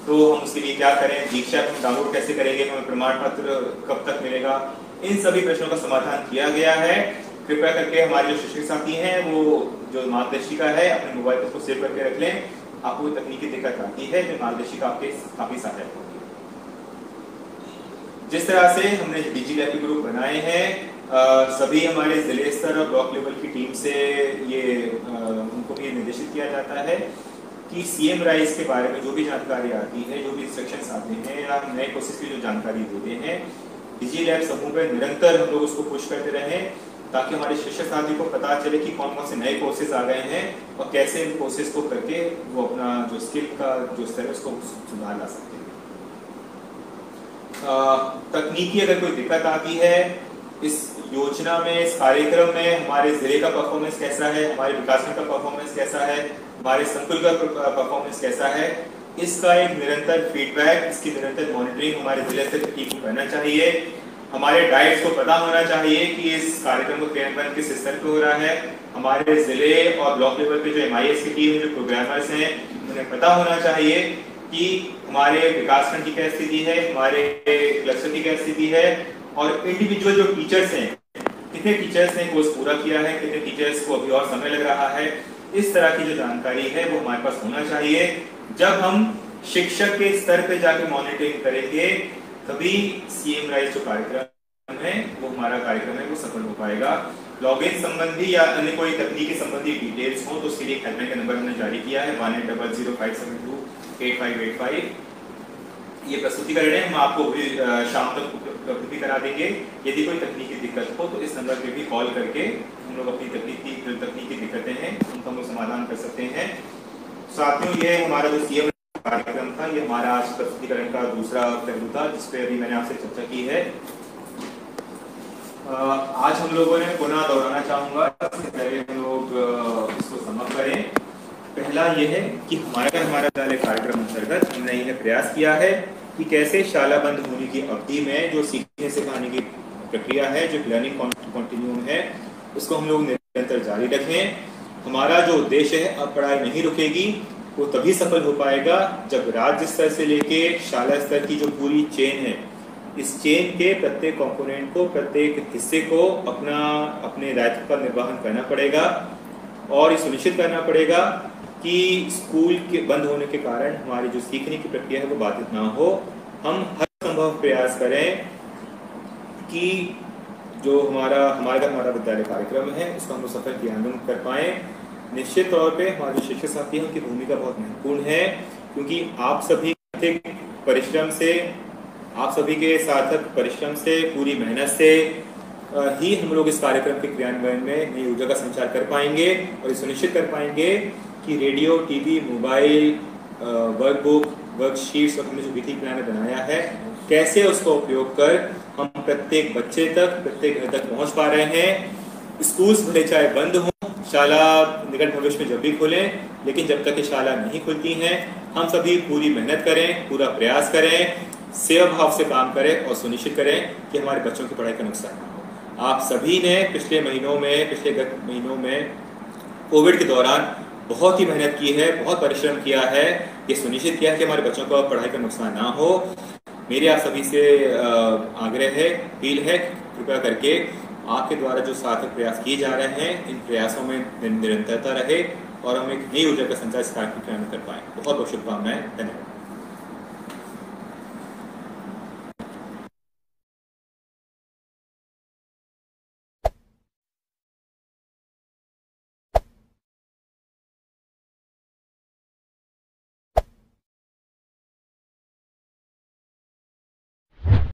तो हम उसके लिए क्या करें, दीक्षा हम डाउनलोड कैसे करेंगे, हमें प्रमाण पत्र कब तक मिलेगा, इन सभी प्रश्नों का समाधान किया गया है। कृपया करके हमारे जो शिक्षक साथी हैं वो जो मार्गदर्शिका है अपने मोबाइल पर उसको सेव करके रख लें। आपको तकनीकी दिक्कत आती है जो मार्गदर्शिका आपके काफी सहायक होगी। जिस तरह से हमने डिजी लैब के ग्रुप बनाए हैं, सभी हमारे जिले स्तर और ब्लॉक लेवल की टीम से ये उनको भी निर्देशित किया जाता है कि सीएम राइज के बारे में जो भी जानकारी आती है, जो भी इंस्ट्रक्शंस आते हैं या नए कोर्सेज की जो जानकारी देते हैं, डिजी लैब समूह में निरंतर हम लोग उसको पुश करते रहें ताकि हमारे शिक्षक साथी को पता चले कि कौन कौन से नए कोर्सेज आ गए हैं और कैसे इन कोर्सेज को करके वो अपना जो स्किल का जो स्तर है उसको सुधार ला सकते हैं। तकनीकी अगर कोई दिक्कत आती है, इस योजना में, इस कार्यक्रम में हमारे जिले का परफॉर्मेंस कैसा है, हमारे विकासखंड का परफॉर्मेंस कैसा है, हमारे संकुल का परफॉर्मेंस कैसा है, इसका एक निरंतर फीडबैक, इसकी निरंतर मॉनिटरिंग हमारे जिले से टीम को करना चाहिए। हमारे डाइट्स को पता होना चाहिए कि इस कार्यक्रम को क्रियान्वयन किस स्तर पे हो रहा है। हमारे जिले और ब्लॉक लेवल पे जो एमआईएस की टीम है, जो प्रोग्रामर्स हैं, उन्हें पता होना चाहिए कि हमारे विकासखंड की क्या स्थिति है, हमारे क्लस्टर की क्या स्थिति है और इंडिविजुअल जो टीचर्स हैं, कितने टीचर्स ने कोर्स पूरा किया है, कितने टीचर्स को अभी और समय लग रहा है, इस तरह की जो जानकारी है वो हमारे पास होना चाहिए। जब हम शिक्षक के स्तर पे जाके मॉनिटरिंग करेंगे तभी सीएम राइज जो कार्यक्रम है वो हमारा कार्यक्रम है वो सफल हो पाएगा। लॉगिन संबंधी या अन्य कोई तकनीकी संबंधी डिटेल्स हो तो उसके लिए हेल्पलाइन का नंबर हमने जारी किया है 180057288585। ये प्रस्तुतिकरण है, हम आपको भी शाम तक उपलब्ध भी करा देंगे। यदि कोई तकनीकी दिक्कत हो तो इस नंबर पे भी कॉल करके हम लोग अपनी तकनीकी दिक्कतें हैं उनका हम समाधान कर सकते हैं। साथियों, ये हमारा जो सीएम कार्यक्रम था, ये हमारा आज प्रस्तुतिकरण का दूसरा पहलू था जिसपे अभी मैंने आपसे चर्चा की है। आज हम लोगों ने पुनः दोहराना चाहूंगा, इससे पहले हम लोग इसको समाप्त करें। पहला यह है कि हमारा विद्यालय कार्यक्रम अंतर्गत हमने यह प्रयास किया है कि कैसे शाला बंद होने की अवधि में जो सीखने सिखाने की प्रक्रिया है, जो लर्निंग कॉन्टिन्यूम है, उसको हम लोग निरंतर जारी रखें। हमारा जो उद्देश्य है, अब पढ़ाई नहीं रुकेगी, वो तभी सफल हो पाएगा जब राज्य स्तर से लेके शाला स्तर की जो पूरी चेन है, इस चेन के प्रत्येक कंपोनेंट को, प्रत्येक हिस्से को अपने दायित्व का निर्वहन करना पड़ेगा और ये सुनिश्चित करना पड़ेगा कि स्कूल के बंद होने के कारण हमारी जो सीखने की प्रक्रिया है वो बाधित ना हो। हम हर संभव प्रयास करें कि जो हमारा विद्यालय कार्यक्रम है उसका हम सफल क्रियान्वयन कर पाए। निश्चित तौर पे हमारे शिक्षक साथी हैं, उनकी भूमिका बहुत महत्वपूर्ण है क्योंकि आप सभी परिश्रम से, आप सभी के सार्थक परिश्रम से, पूरी मेहनत से ही हम लोग इस कार्यक्रम के क्रियान्वयन में नई ऊर्जा का संचार कर पाएंगे और ये सुनिश्चित कर पाएंगे कि radio, TV, mobile, workbook, worksheets और हमने जो विधि प्लान बनाया है, कैसे उसका उपयोग कर हम प्रत्येक बच्चे तक, प्रत्येक घर तक पहुंच पा रहे हैं। स्कूल्स भले चाहे बंद हों, शाला निकट भविष्य में जब भी खुलें, लेकिन जब तक ये शाला नहीं खुलती हैं, हम सभी पूरी मेहनत करें, पूरा प्रयास करें, सेवा भाव से काम करें और सुनिश्चित करें कि हमारे बच्चों की पढ़ाई का नुकसान ना हो। आप सभी ने पिछले गत महीनों में कोविड के दौरान बहुत ही मेहनत की है, बहुत परिश्रम किया है, ये सुनिश्चित किया है कि हमारे बच्चों को पढ़ाई का नुकसान ना हो। मेरे आप सभी से आग्रह है, अपील है, कृपया करके आपके द्वारा जो सार्थक प्रयास किए जा रहे हैं, इन प्रयासों में निरंतरता रहे और हम एक नई ऊर्जा का संचार इस कार्यक्रम में कर पाएं। बहुत बहुत शुभकामनाएं। धन्यवाद।